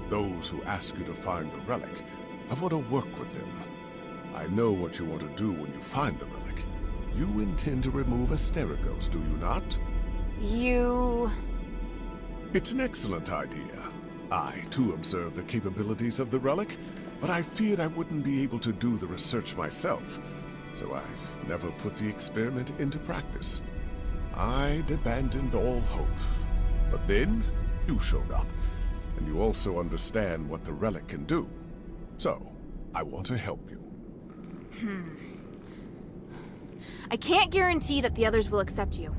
Those who ask you to find the relic. I want to work with them. I know what you want to do when you find the relic. You intend to remove Asterigos, do you not? It's an excellent idea. I, too, observe the capabilities of the relic, but I feared I wouldn't be able to do the research myself, so I've never put the experiment into practice. I'd abandoned all hope. But then, you showed up, and you also understand what the relic can do. So, I want to help you. I can't guarantee that the others will accept you.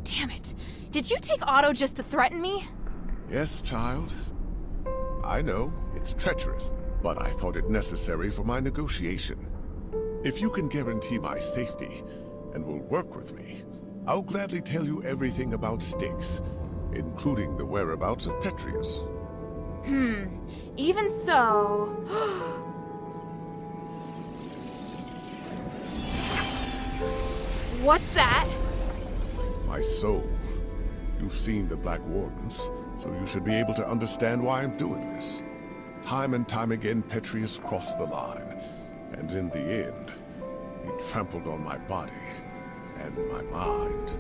Damn it. Did you take Otto just to threaten me? Yes, child. I know, it's treacherous, but I thought it necessary for my negotiation. If you can guarantee my safety, and will work with me, I'll gladly tell you everything about Styx, including the whereabouts of Petrius. Even so... What's that? My soul. You've seen the Black Wardens, so you should be able to understand why I'm doing this. Time and time again, Petrius crossed the line, and in the end, he trampled on my body and my mind.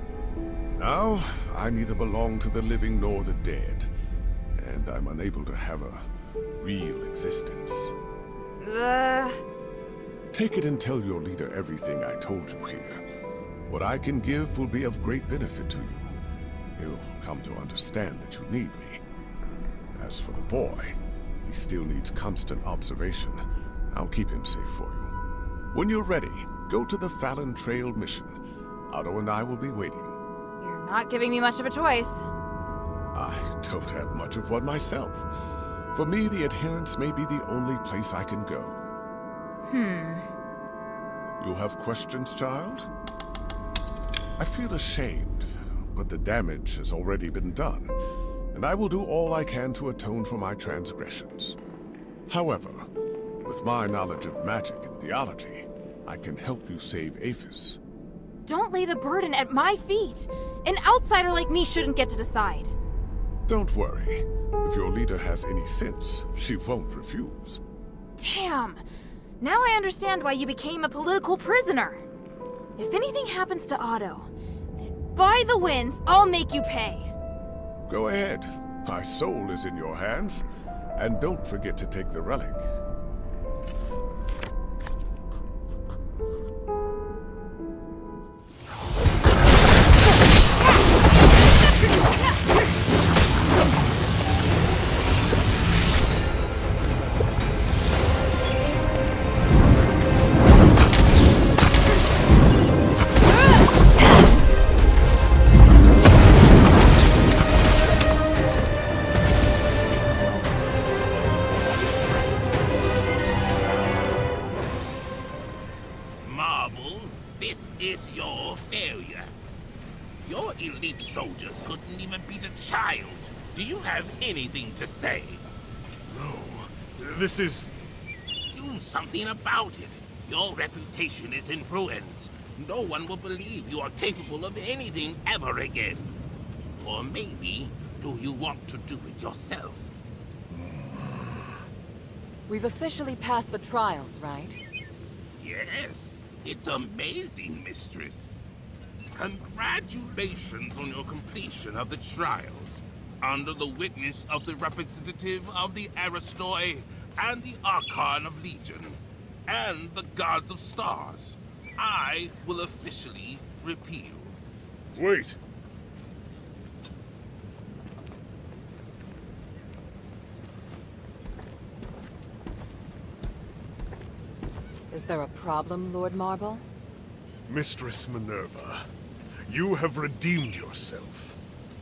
Now, I neither belong to the living nor the dead, and I'm unable to have a real existence. Take it and tell your leader everything I told you here. What I can give will be of great benefit to you. He'll come to understand that you need me. As for the boy, he still needs constant observation. I'll keep him safe for you. When you're ready, go to the Fallon Trail mission. Otto and I will be waiting. You're not giving me much of a choice. I don't have much of one myself. For me, the Adherents may be the only place I can go. You have questions, child? I feel ashamed, but the damage has already been done, and I will do all I can to atone for my transgressions. However, with my knowledge of magic and theology, I can help you save Aphis. Don't lay the burden at my feet. An outsider like me shouldn't get to decide. Don't worry. If your leader has any sense, she won't refuse. Damn! Now I understand why you became a political prisoner. If anything happens to Otto, then by the winds, I'll make you pay. Go ahead. My soul is in your hands. And don't forget to take the relic. Soldiers couldn't even beat a child. Do you have anything to say? No. This is... Do something about it. Your reputation is in ruins. No one will believe you are capable of anything ever again. Or maybe, do you want to do it yourself? We've officially passed the trials, right? Yes. It's amazing, mistress. Congratulations on your completion of the trials. Under the witness of the representative of the Aristoi and the Archon of Legion, and the Gods of Stars, I will officially repeal. Wait. Is there a problem, Lord Marble? Mistress Minerva, you have redeemed yourself.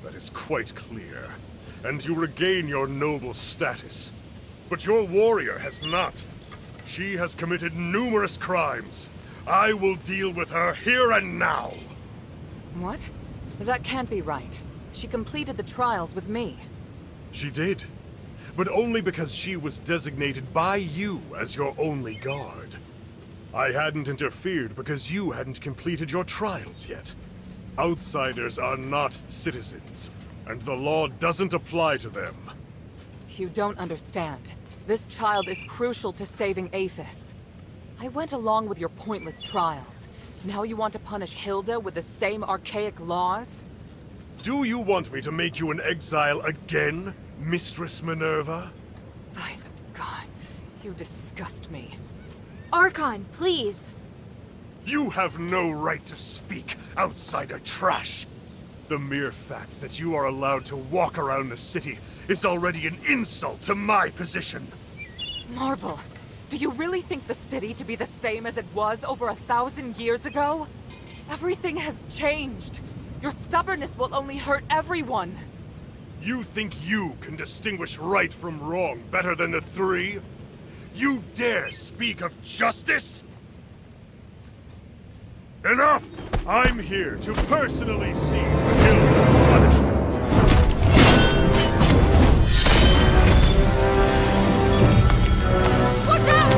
That is quite clear. And you regain your noble status. But your warrior has not. She has committed numerous crimes. I will deal with her here and now. What? That can't be right. She completed the trials with me. She did. But only because she was designated by you as your only guard. I hadn't interfered because you hadn't completed your trials yet. Outsiders are not citizens, and the law doesn't apply to them. You don't understand. This child is crucial to saving Aphis. I went along with your pointless trials. Now you want to punish Hilda with the same archaic laws? Do you want me to make you an exile again, Mistress Minerva? By the gods, you disgust me. Archon, please. You have no right to speak, outsider trash! The mere fact that you are allowed to walk around the city is already an insult to my position! Marble, do you really think the city to be the same as it was over 1,000 years ago? Everything has changed. Your stubbornness will only hurt everyone. You think you can distinguish right from wrong better than the three? You dare speak of justice? Enough! I'm here to personally see to Hilda's punishment. Watch out!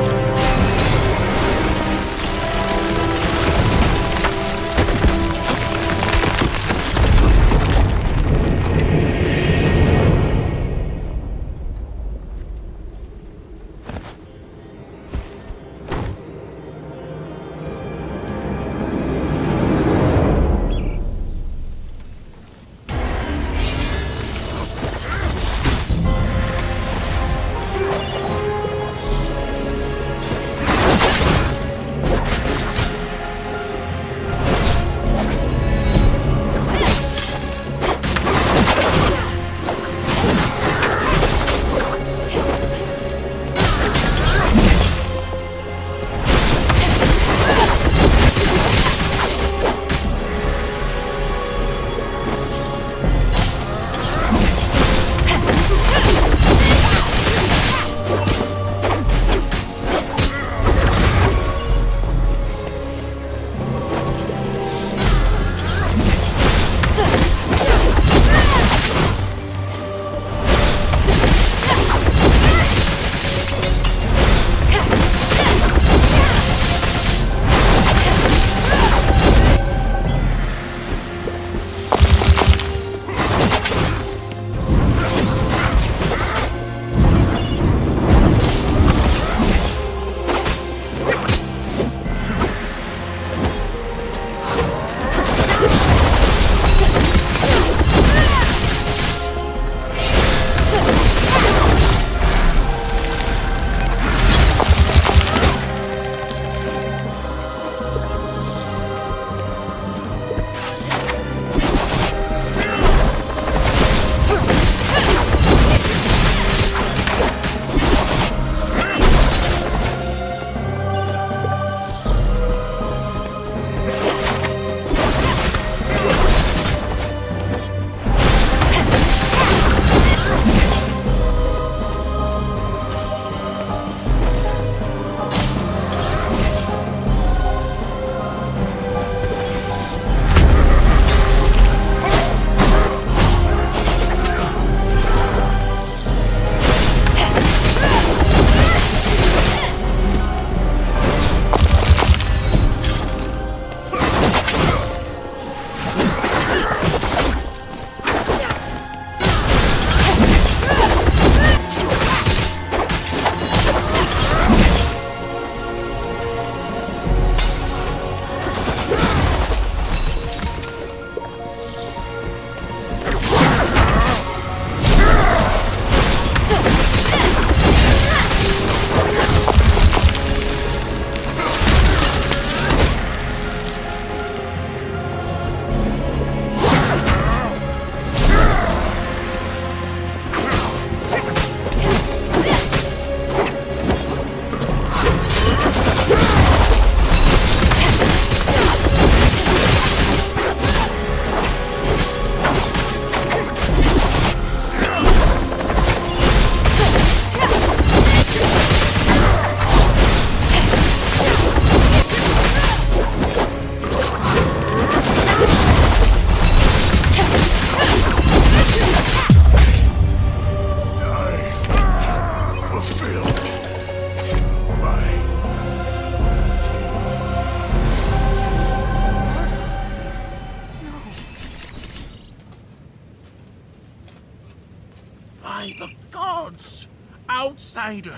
By the gods! Outsider,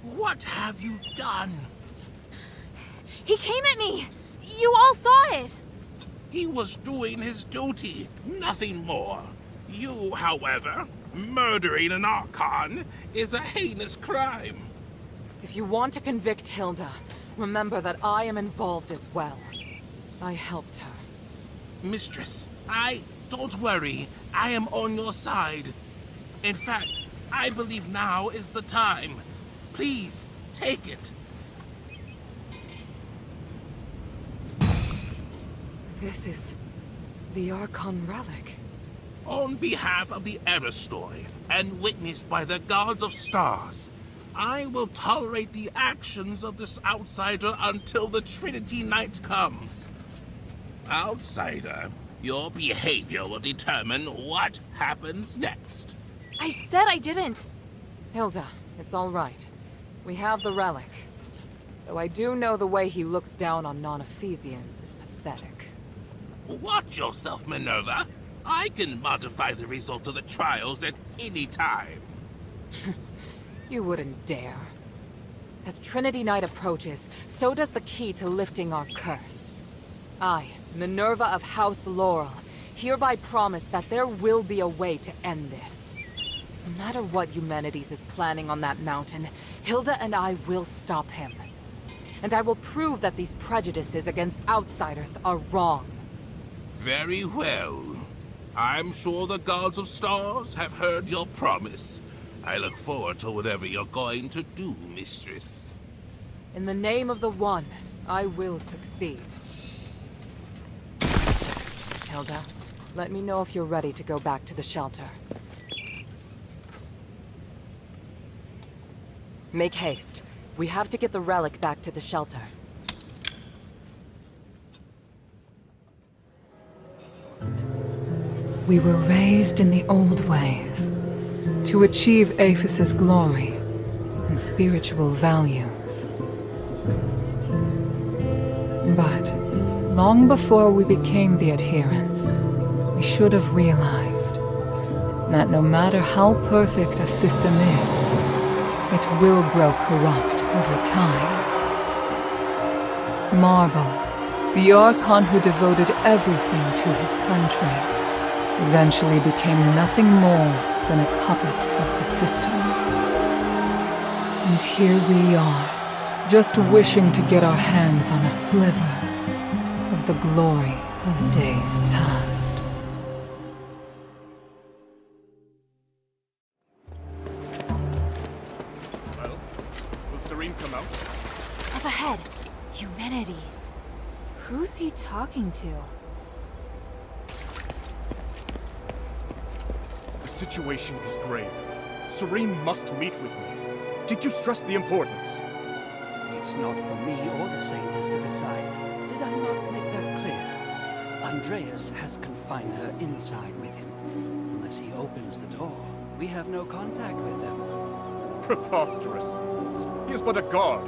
what have you done? He came at me! You all saw it! He was doing his duty, nothing more. You, however, murdering an Archon is a heinous crime. If you want to convict Hilda, remember that I am involved as well. I helped her. Mistress, don't worry. I am on your side. In fact, I believe now is the time. Please, take it. This is the Archon relic. On behalf of the Aristoi, and witnessed by the gods of stars, I will tolerate the actions of this outsider until the Trinity Night comes. Outsider, your behavior will determine what happens next. I said I didn't. Hilda, it's all right. We have the relic. Though I do know the way he looks down on non-Ephesians is pathetic. Watch yourself, Minerva. I can modify the result of the trials at any time. You wouldn't dare. As Trinity Night approaches, so does the key to lifting our curse. I, Minerva of House Laurel, hereby promise that there will be a way to end this. No matter what Eumenides is planning on that mountain, Hilda and I will stop him. And I will prove that these prejudices against outsiders are wrong. Very well. I'm sure the gods of stars have heard your promise. I look forward to whatever you're going to do, mistress. In the name of the One, I will succeed. Hilda, let me know if you're ready to go back to the shelter. Make haste. We have to get the relic back to the shelter. We were raised in the old ways, to achieve Aphis' glory and spiritual values. But long before we became the adherents, we should have realized that no matter how perfect a system is, it will grow corrupt over time. Marble, the Archon who devoted everything to his country, eventually became nothing more than a puppet of the system. And here we are, just wishing to get our hands on a sliver of the glory of days past. Well, will Serene come out? Up ahead, Eumenides. Who's he talking to? The situation is grave. Serene must meet with me. Did you stress the importance? It's not for me or the Saintess to decide. Did I not make that clear? Andreas has confined her inside with him. Unless he opens the door, we have no contact with them. Preposterous. He is but a guard.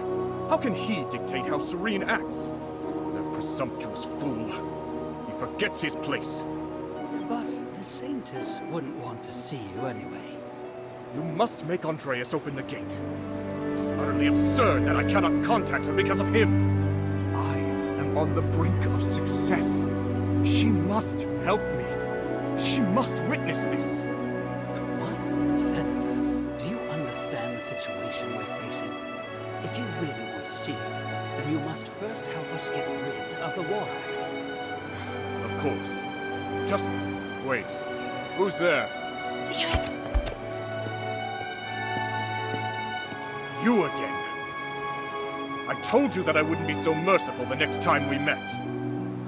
How can he dictate how Serene acts? That presumptuous fool. He forgets his place. But the Saintess wouldn't want to see you anyway. You must make Andreas open the gate. It is utterly absurd that I cannot contact her because of him. I am on the brink of success. She must help me. She must witness this. What? Senator, do you understand the situation we're facing? If you really want to see her, then you must first help us get rid of the War Axe. Of course. Just wait. Who's there? Damn it! You again. I told you that I wouldn't be so merciful the next time we met.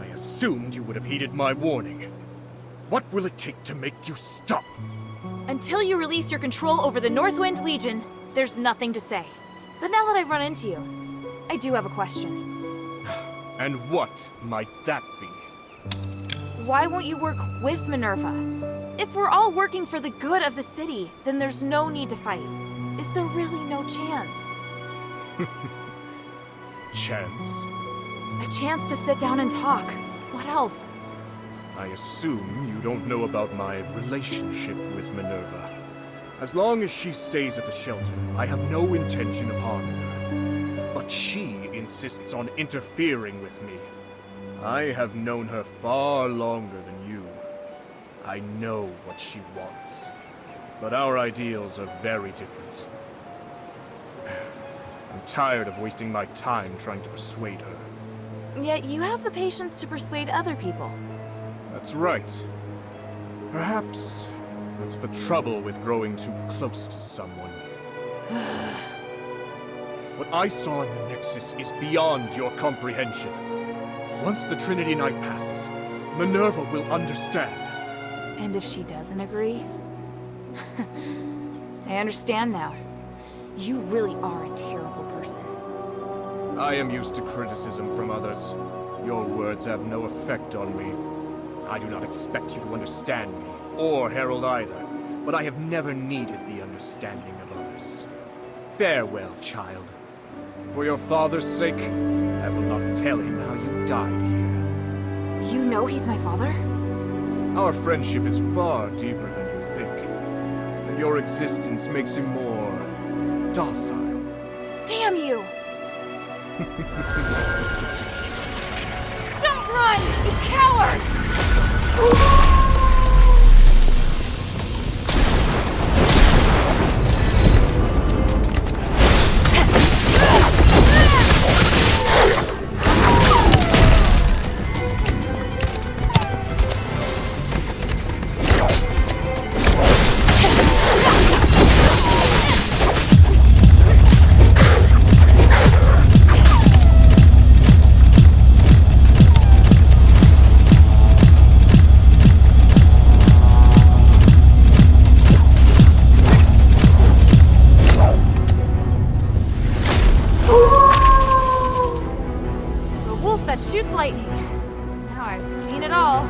I assumed you would have heeded my warning. What will it take to make you stop? Until you release your control over the Northwind Legion, there's nothing to say. But now that I've run into you, I do have a question. And what might that be? Why won't you work with Minerva? If we're all working for the good of the city, then there's no need to fight. Is there really no chance? Chance? A chance to sit down and talk. What else? I assume you don't know about my relationship with Minerva. As long as she stays at the shelter, I have no intention of harming her. But she insists on interfering with me. I have known her far longer than you. I know what she wants. But our ideals are very different. I'm tired of wasting my time trying to persuade her. Yet you have the patience to persuade other people. That's right. Perhaps that's the trouble with growing too close to someone. What I saw in the Nexus is beyond your comprehension. Once the Trinity Night passes, Minerva will understand. And if she doesn't agree? I understand now. You really are a terrible person. I am used to criticism from others. Your words have no effect on me. I do not expect you to understand me, or Herald either, but I have never needed the understanding of others. Farewell, child. For your father's sake, I will not tell him how you died here. You know he's my father? Our friendship is far deeper than you think, and your existence makes him more docile. Damn you! Don't run, you coward! Shoots lightning. Now I've seen it all.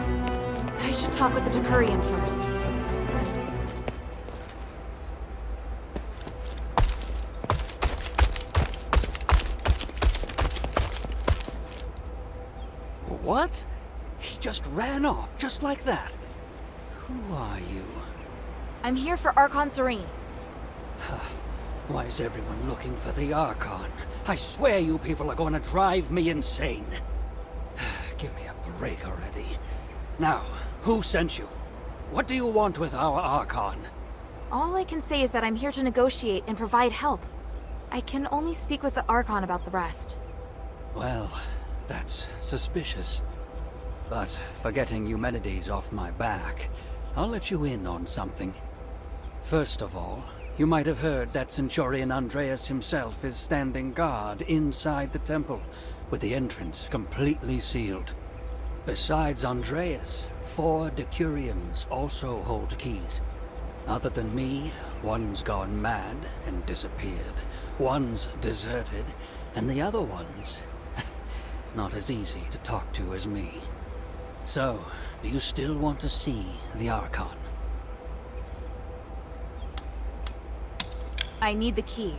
I should talk with the Decurion first. What? He just ran off, just like that. Who are you? I'm here for Archon Serene. Why is everyone looking for the Archon? I swear you people are going to drive me insane. Give me a break already. Now, who sent you? What do you want with our Archon? All I can say is that I'm here to negotiate and provide help. I can only speak with the Archon about the rest. Well, that's suspicious. But for getting Eumenides off my back, I'll let you in on something. First of all, you might have heard that Centurion Andreas himself is standing guard inside the temple, with the entrance completely sealed. Besides Andreas, 4 Decurions also hold keys. Other than me, one's gone mad and disappeared, one's deserted, and the other one's not as easy to talk to as me. So, do you still want to see the Archon? I need the key.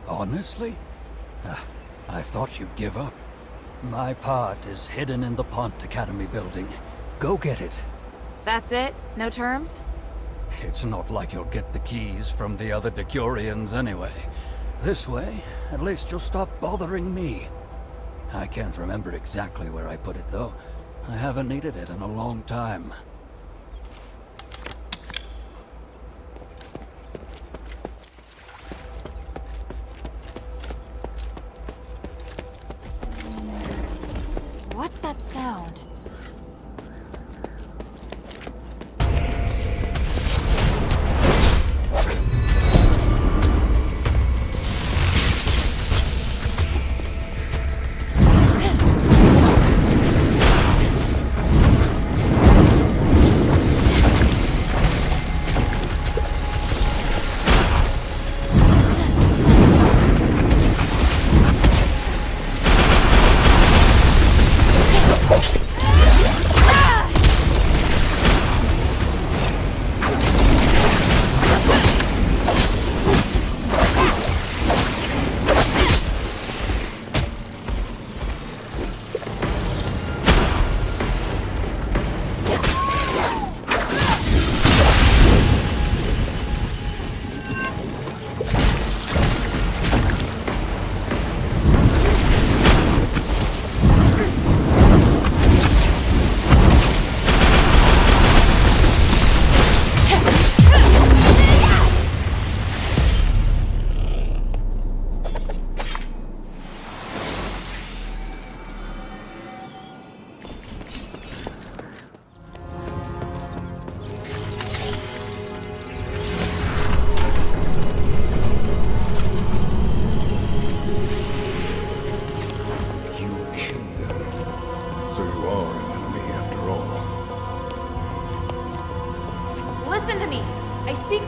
Honestly? I thought you'd give up. My part is hidden in the Pont Academy building. Go get it. That's it? No terms? It's not like you'll get the keys from the other Decurions anyway. This way, at least you'll stop bothering me. I can't remember exactly where I put it, though. I haven't needed it in a long time. What's that sound?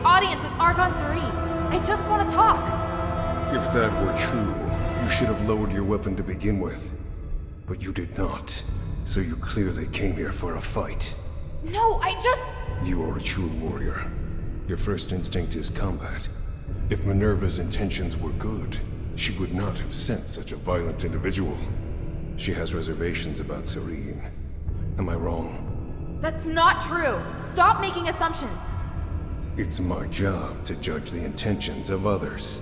Audience with Archon Serene. I just want to talk. If that were true, you should have lowered your weapon to begin with. But you did not, so you clearly came here for a fight. No, I just... You are a true warrior. Your first instinct is combat. If Minerva's intentions were good, she would not have sent such a violent individual. She has reservations about Serene. Am I wrong? That's not true. Stop making assumptions. It's my job to judge the intentions of others.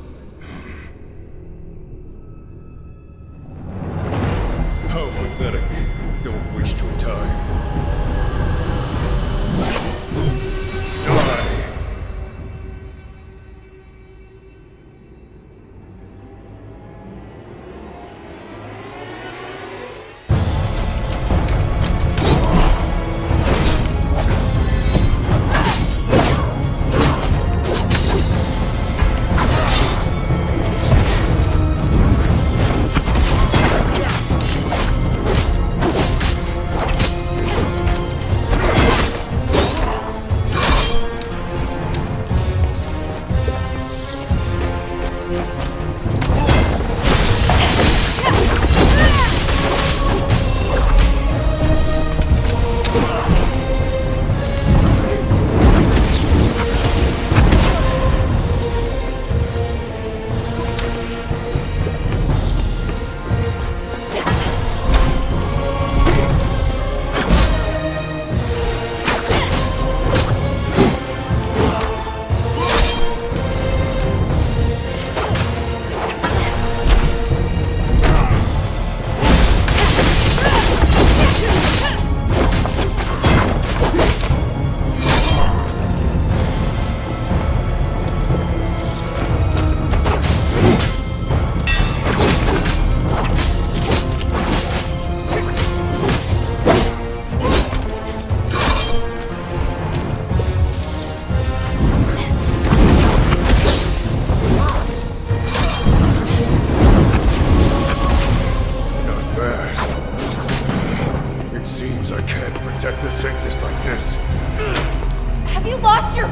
How pathetic. Don't waste your time.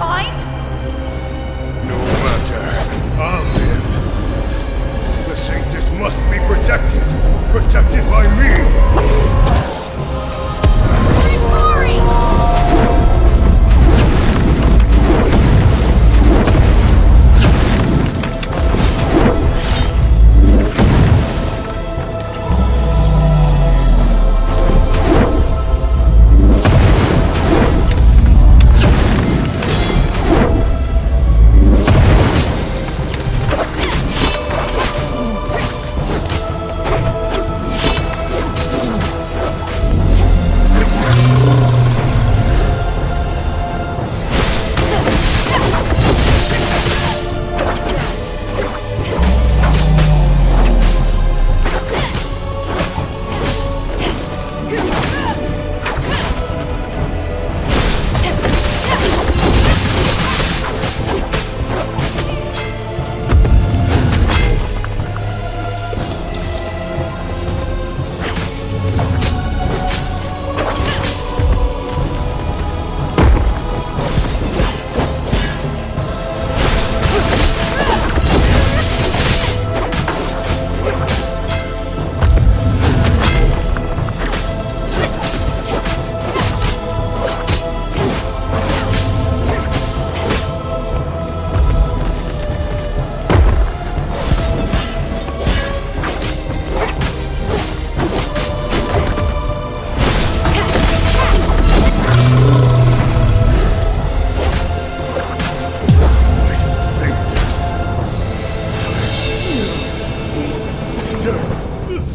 Die!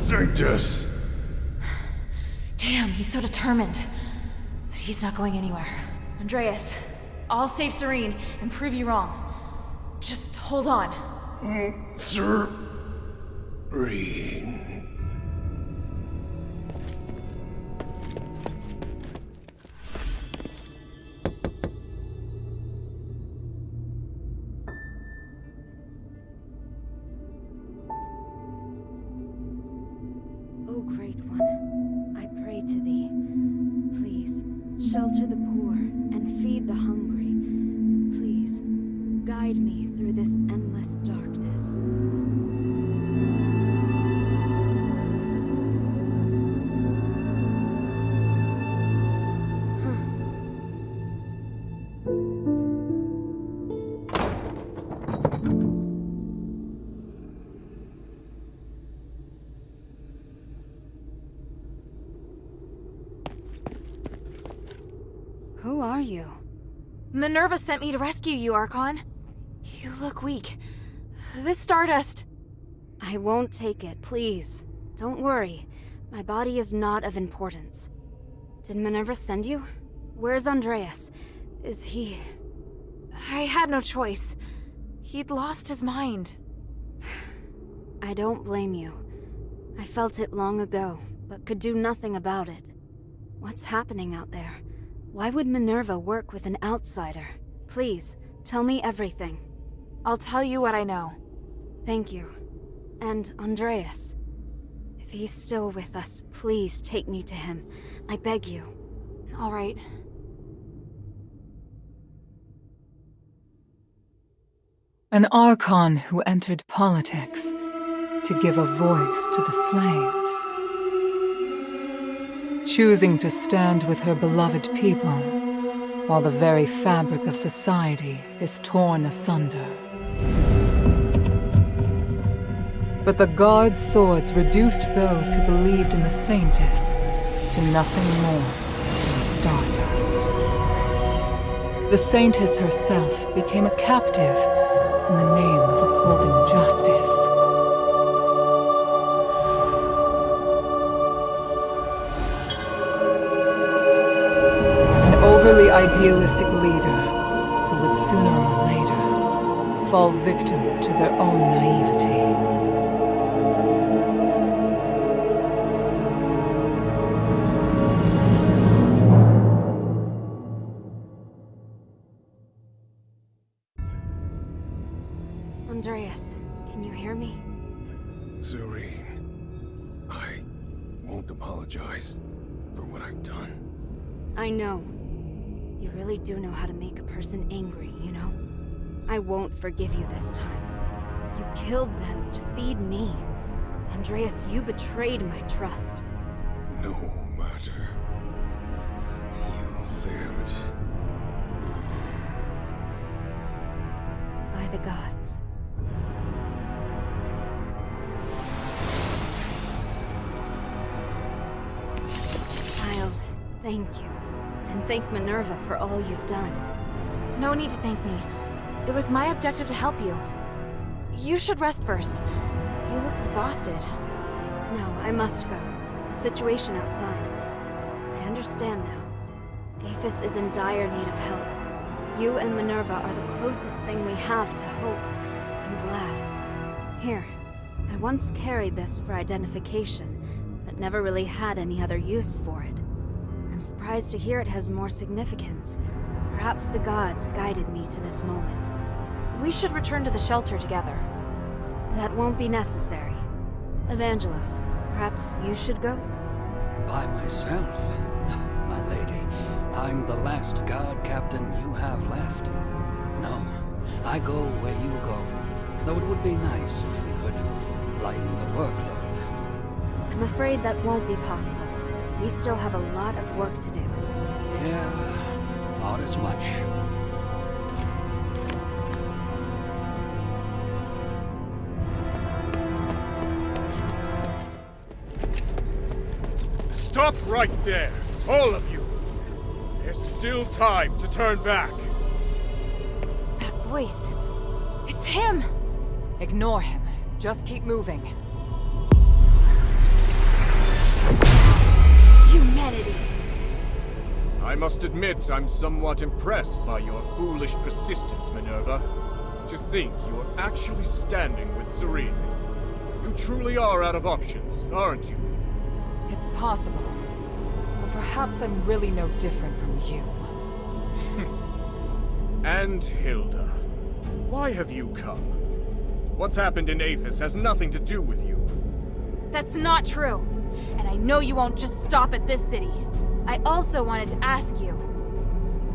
Saintess! Damn, he's so determined. But he's not going anywhere. Andreas, I'll save Serene and prove you wrong. Just hold on. Serene. O Great One, I pray to thee. Please, shelter the poor and feed the hungry. Please, guide me through this endless darkness. Who are you? Minerva sent me to rescue you, Archon. You look weak. This stardust... I won't take it, please. Don't worry. My body is not of importance. Did Minerva send you? Where's Andreas? Is he... I had no choice. He'd lost his mind. I don't blame you. I felt it long ago, but could do nothing about it. What's happening out there? Why would Minerva work with an outsider? Please, tell me everything. I'll tell you what I know. Thank you. And Andreas. If he's still with us, please take me to him. I beg you. All right. An Archon who entered politics to give a voice to the slaves. Choosing to stand with her beloved people, while the very fabric of society is torn asunder. But the Guard's swords reduced those who believed in the Saintess to nothing more than stardust. The Saintess herself became a captive in the name of upholding justice. An overly idealistic leader who would sooner or later fall victim to their own naivety. Andreas, can you hear me? Serene, I won't apologize for what I've done. I know. You really do know how to make a person angry, you know? I won't forgive you this time. You killed them to feed me. Andreas, you betrayed my trust. No matter. You lived. By the gods. Child, thank you. And thank Minerva for all you've done. No need to thank me. It was my objective to help you. You should rest first. You look exhausted. No, I must go. The situation outside. I understand now. Aphis is in dire need of help. You and Minerva are the closest thing we have to hope. I'm glad. Here, I once carried this for identification, but never really had any other use for it. I'm surprised to hear it has more significance. Perhaps the gods guided me to this moment. We should return to the shelter together. That won't be necessary. Evangelos, perhaps you should go? By myself? My lady, I'm the last guard captain you have left. No, I go where you go. Though it would be nice if we could lighten the workload. I'm afraid that won't be possible. We still have a lot of work to do. Yeah, thought as much. Stop right there! All of you! There's still time to turn back. That voice. It's him! Ignore him. Just keep moving. Eumenides! I must admit I'm somewhat impressed by your foolish persistence, Minerva. To think you're actually standing with Serene. You truly are out of options, aren't you? It's possible. Or perhaps I'm really no different from you. And Hilda, why have you come? What's happened in Aphis has nothing to do with you. That's not true. And I know you won't just stop at this city. I also wanted to ask you.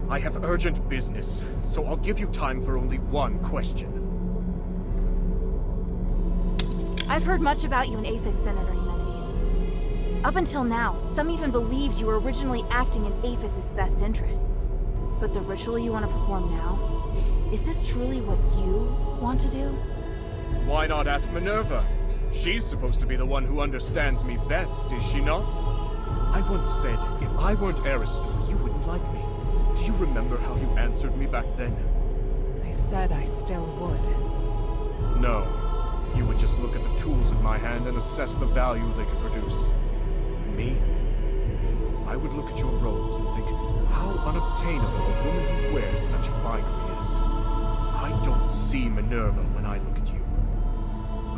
I have urgent business, so I'll give you time for only one question. I've heard much about you in Aphis, Senator Eumenides. Up until now, some even believed you were originally acting in Aphis's best interests. But the ritual you want to perform now, is this truly what you want to do? Why not ask Minerva? She's supposed to be the one who understands me best, is she not? I once said, if I weren't Aristor, you wouldn't like me. Do you remember how you answered me back then? I said I still would. No. You would just look at the tools in my hand and assess the value they could produce. Me? I would look at your robes and think how unobtainable a woman who wears such finery is. I don't see Minerva when I look at you.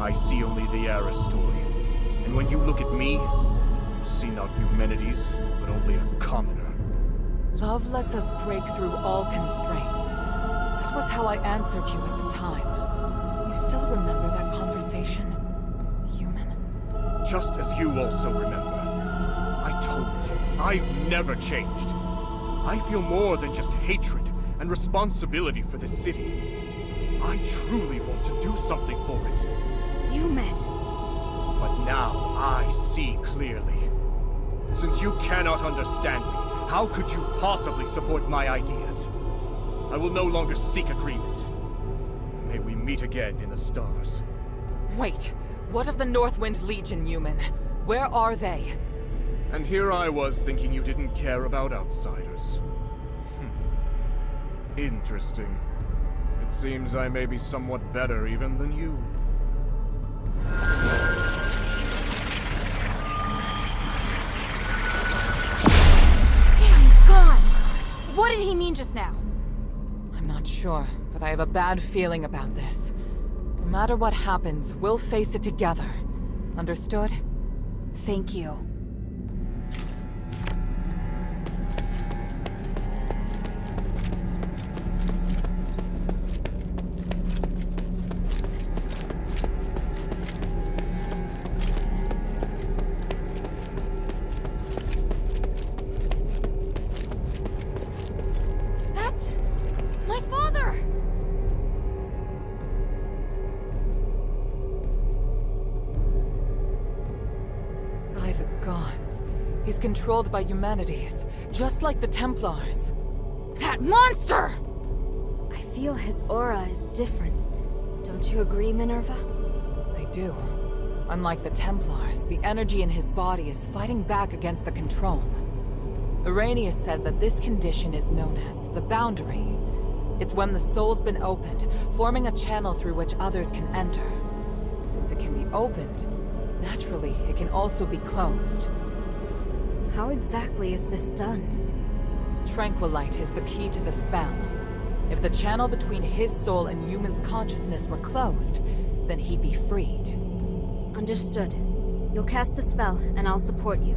I see only the Aristoid. And when you look at me, you see not Eumenides, but only a commoner. Love lets us break through all constraints. That was how I answered you at the time. You still remember that conversation, human? Just as you also remember. I told you, I've never changed. I feel more than just hatred and responsibility for this city. I truly want to do something for it. Human. But now I see clearly. Since you cannot understand me, how could you possibly support my ideas? I will no longer seek agreement. May we meet again in the stars. Wait, what of the Northwind Legion, human? Where are they? And here I was thinking you didn't care about outsiders. Interesting. It seems I may be somewhat better even than you. Damn, he's gone! What did he mean just now? I'm not sure, but I have a bad feeling about this. No matter what happens, we'll face it together. Understood? Thank you. Controlled by Eumenides, just like the Templars. That monster! I feel his aura is different. Don't you agree, Minerva? I do. Unlike the Templars, the energy in his body is fighting back against the control. Ravenous said that this condition is known as the boundary. It's when the soul's been opened, forming a channel through which others can enter. Since it can be opened, naturally, it can also be closed. How exactly is this done? Tranquilite is the key to the spell. If the channel between his soul and human's consciousness were closed, then he'd be freed. Understood. You'll cast the spell, and I'll support you.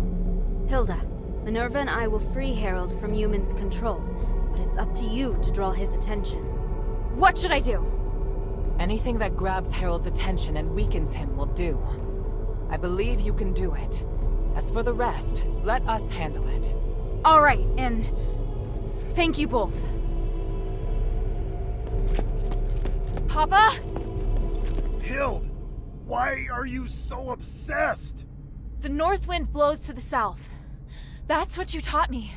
Hilda, Minerva and I will free Harold from human's control, but it's up to you to draw his attention. What should I do? Anything that grabs Harold's attention and weakens him will do. I believe you can do it. As for the rest, let us handle it. All right, and thank you both. Papa? Hild, why are you so obsessed? The north wind blows to the south. That's what you taught me.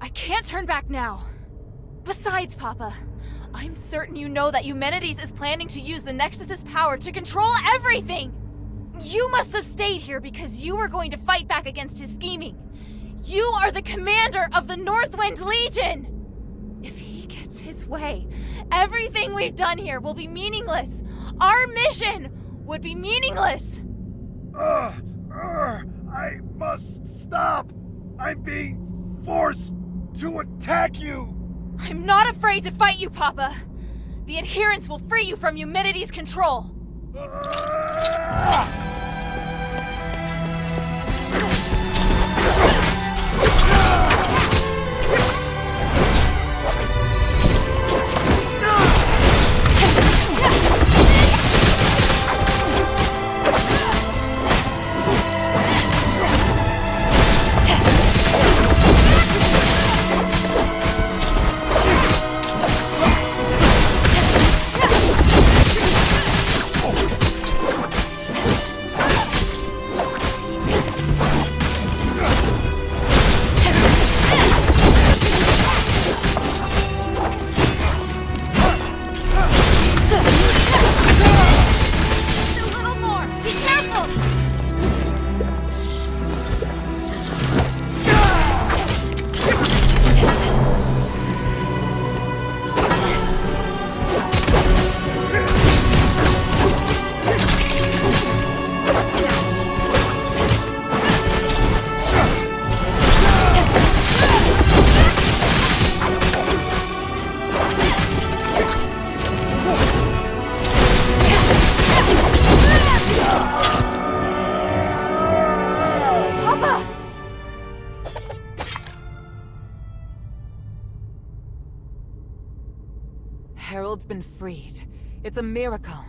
I can't turn back now. Besides, Papa, I'm certain you know that Eumenides is planning to use the Nexus's power to control everything! You must have stayed here because you were going to fight back against his scheming. You are the commander of the Northwind Legion! If he gets his way, everything we've done here will be meaningless. Our mission would be meaningless. I must stop. I'm being forced to attack you. I'm not afraid to fight you, Papa. The adherents will free you from Eumenides' control. been freed. It's a miracle.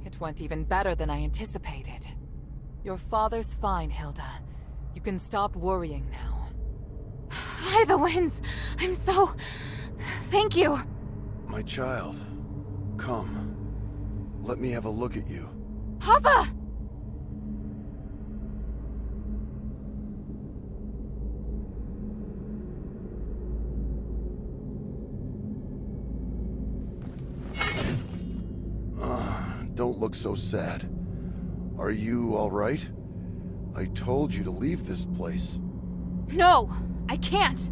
It went even better than I anticipated. Your father's fine, Hilda. You can stop worrying now. By the winds! I'm so... Thank you! My child, come. Let me have a look at you. Papa! Don't look so sad. Are you all right? I told you to leave this place. No! I can't!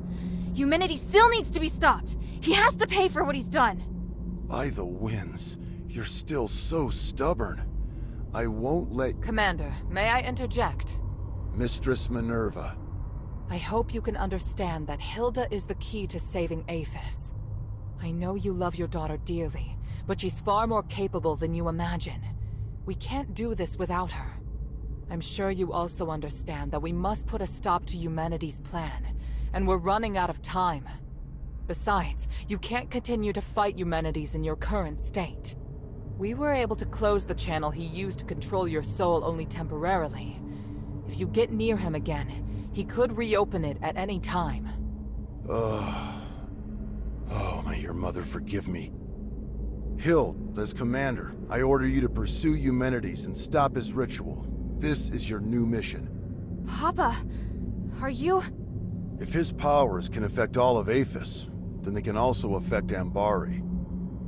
Eumenides still needs to be stopped! He has to pay for what he's done! By the winds, you're still so stubborn. I won't let... Commander, may I interject? Mistress Minerva. I hope you can understand that Hilda is the key to saving Aphis. I know you love your daughter dearly, but she's far more capable than you imagine. We can't do this without her. I'm sure you also understand that we must put a stop to Eumenides' plan, and we're running out of time. Besides, you can't continue to fight Eumenides in your current state. We were able to close the channel he used to control your soul only temporarily. If you get near him again, he could reopen it at any time. Oh, may your mother forgive me. Hild, as commander, I order you to pursue Eumenides and stop his ritual. This is your new mission. Papa, are you... If his powers can affect all of Aphis, then they can also affect Ambari.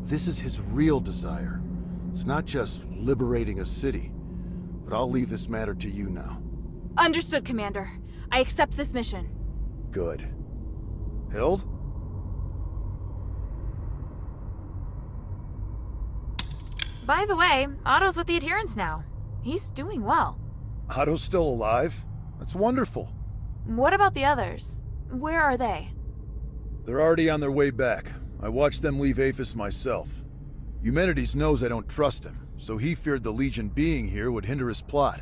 This is his real desire. It's not just liberating a city, but I'll leave this matter to you now. Understood, Commander. I accept this mission. Good. Hild? By the way, Otto's with the adherents now. He's doing well. Otto's still alive? That's wonderful. What about the others? Where are they? They're already on their way back. I watched them leave Aphis myself. Eumenides knows I don't trust him, so he feared the Legion being here would hinder his plot.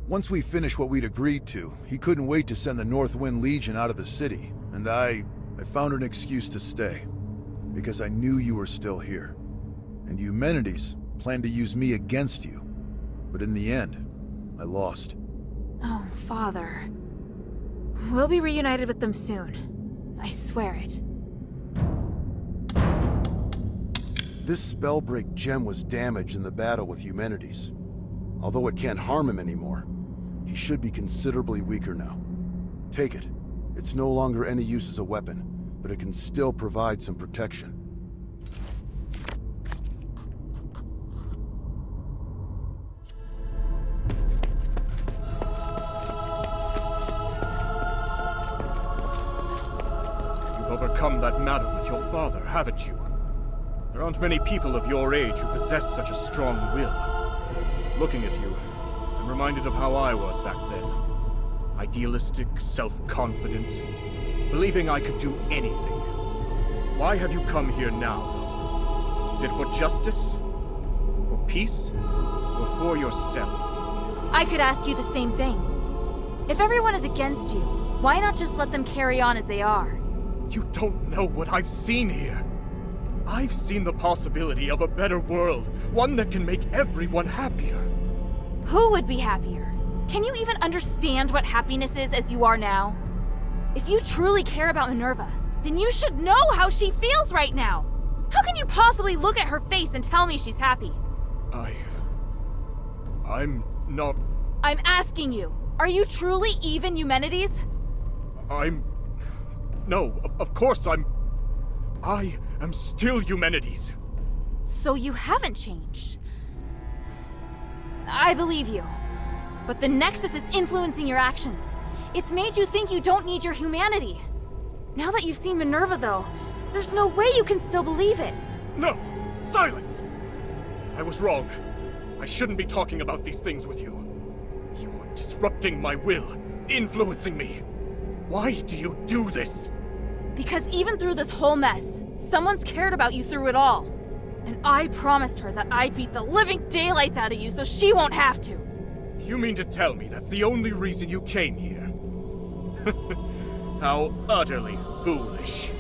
Once we finished what we'd agreed to, he couldn't wait to send the Northwind Legion out of the city, and I found an excuse to stay. Because I knew you were still here. And Eumenides planned to use me against you. But in the end, I lost. Oh, Father. We'll be reunited with them soon. I swear it. This Spellbreak gem was damaged in the battle with Eumenides. Although it can't harm him anymore, he should be considerably weaker now. Take it. It's no longer any use as a weapon, but it can still provide some protection. You've overcome that matter with your father, haven't you? There aren't many people of your age who possess such a strong will. Looking at you, I'm reminded of how I was back then. Idealistic, self-confident, believing I could do anything. Why have you come here now, though? Is it for justice? For peace? Or for yourself? I could ask you the same thing. If everyone is against you, why not just let them carry on as they are? You don't know what I've seen here. I've seen the possibility of a better world, one that can make everyone happier. Who would be happier? Can you even understand what happiness is as you are now? If you truly care about Minerva, then you should know how she feels right now. How can you possibly look at her face and tell me she's happy? I'm not... I'm asking you, are you truly even Eumenides? No, of course I am still Eumenides. So you haven't changed. I believe you. But the Nexus is influencing your actions. It's made you think you don't need your humanity. Now that you've seen Minerva, though, there's no way you can still believe it. No! Silence! I was wrong. I shouldn't be talking about these things with you. You are disrupting my will, influencing me. Why do you do this? Because even through this whole mess, someone's cared about you through it all. And I promised her that I'd beat the living daylights out of you so she won't have to. You mean to tell me that's the only reason you came here? How utterly foolish.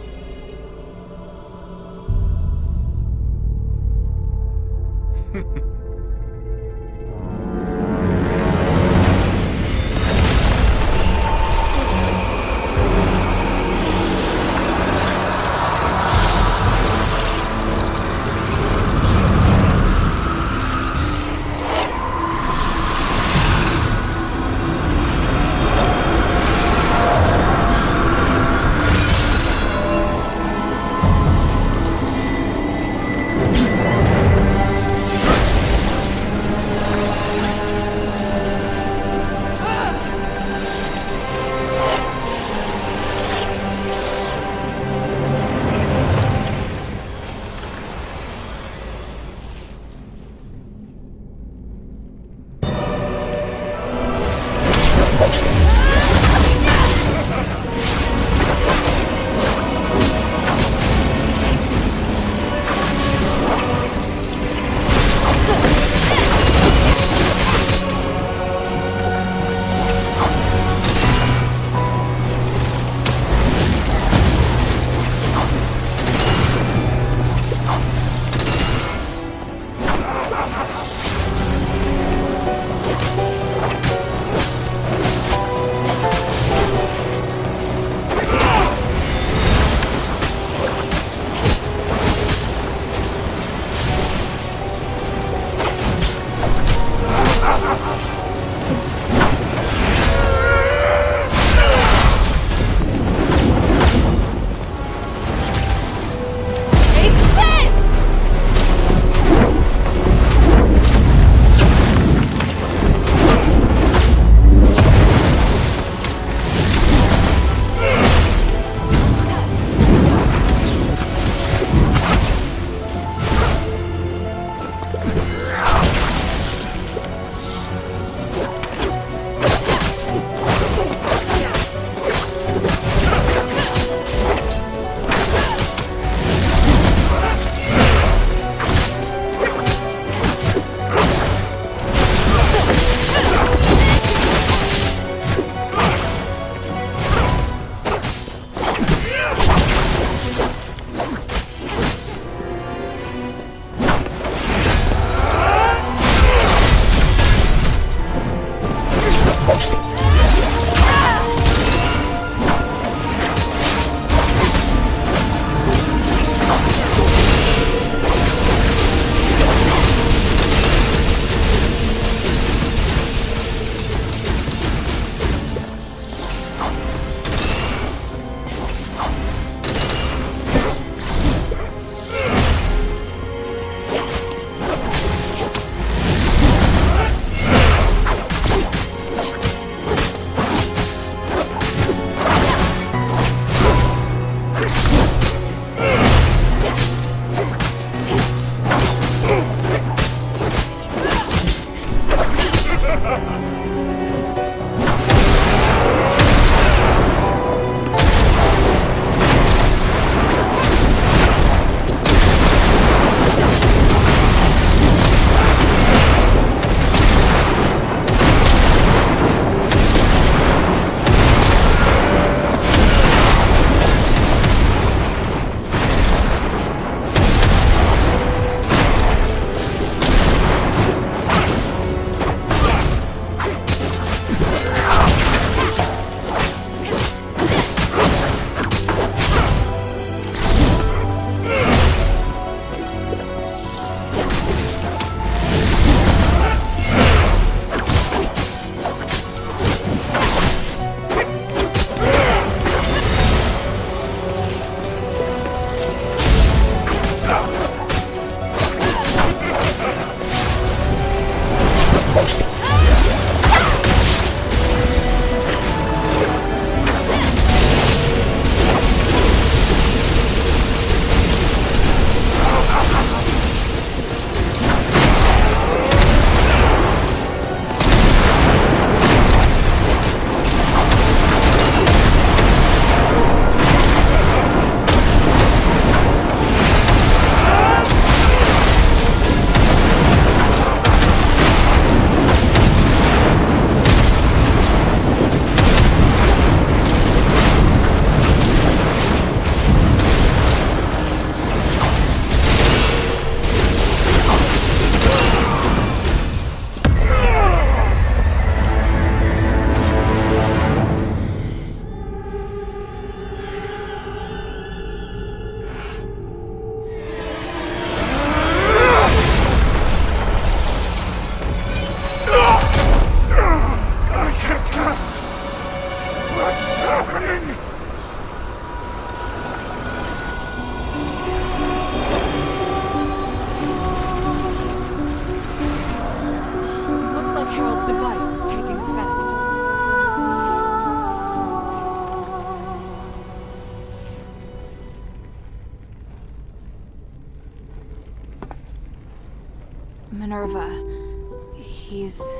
please.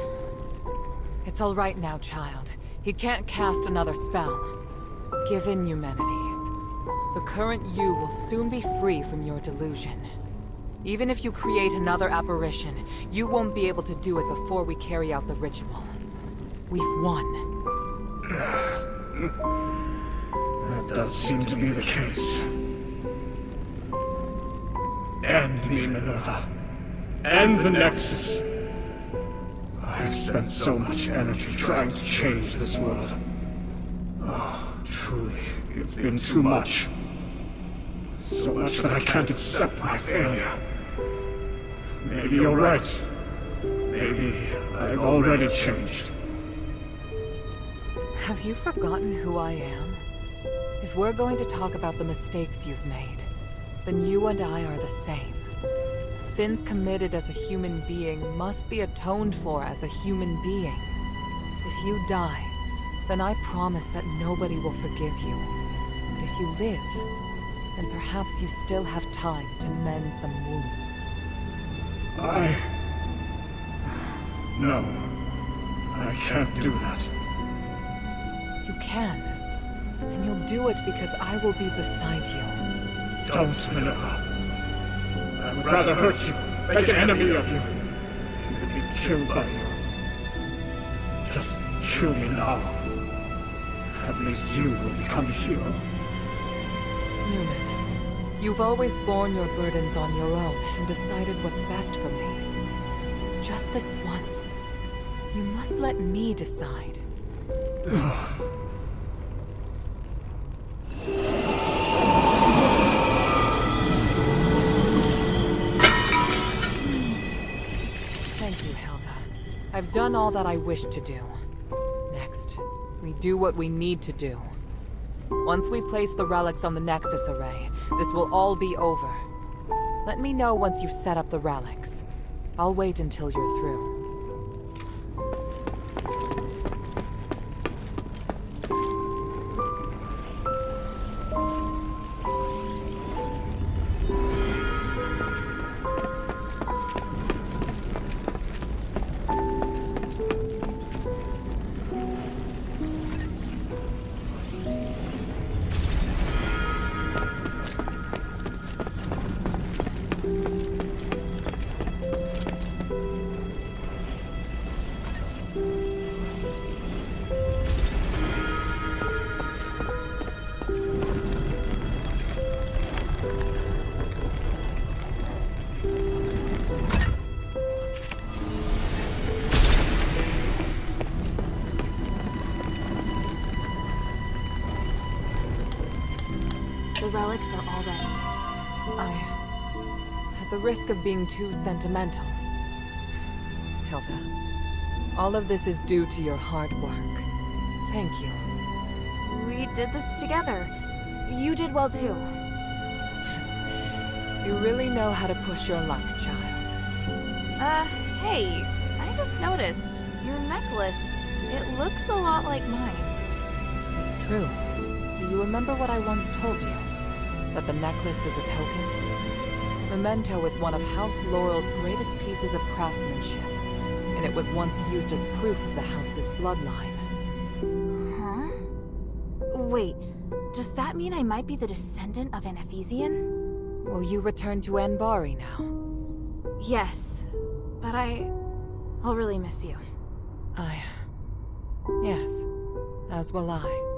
It's all right now, child. He can't cast another spell. Give in, Eumenides. The current you will soon be free from your delusion. Even if you create another apparition, you won't be able to do it before we carry out the ritual. We've won. That does seem to be the case. End me, Minerva. End the Nexus. I've spent so much energy trying to change this world. Oh, truly, it's been too much. So much that I can't accept my failure. Maybe you're right. Maybe I've already changed. Have you forgotten who I am? If we're going to talk about the mistakes you've made, then you and I are the same. Sins committed as a human being must be atoned for as a human being. If you die, then I promise that nobody will forgive you. But if you live, then perhaps you still have time to mend some wounds. No. I can't do that. You can. And you'll do it because I will be beside you. Don't, Minerva. I would rather hurt you, make an enemy of you, than be killed by you. Just kill me now. At least you will become a hero. Human, you've always borne your burdens on your own and decided what's best for me. Just this once, you must let me decide. I've done all that I wish to do. Next, we do what we need to do. Once we place the relics on the Nexus array, this will all be over. Let me know once you've set up the relics. I'll wait until you're through. The relics are all ready. At the risk of being too sentimental, Hilda, all of this is due to your hard work. Thank you. We did this together. You did well too. You really know how to push your luck, child. Hey, I just noticed. Your necklace, it looks a lot like mine. It's true. Do you remember what I once told you? That the necklace is a token? Memento is one of House Laurel's greatest pieces of craftsmanship, and it was once used as proof of the house's bloodline. Huh? Wait, does that mean I might be the descendant of an Ephesian? Will you return to Anbari now? Yes, but I'll really miss you. Yes, as will I.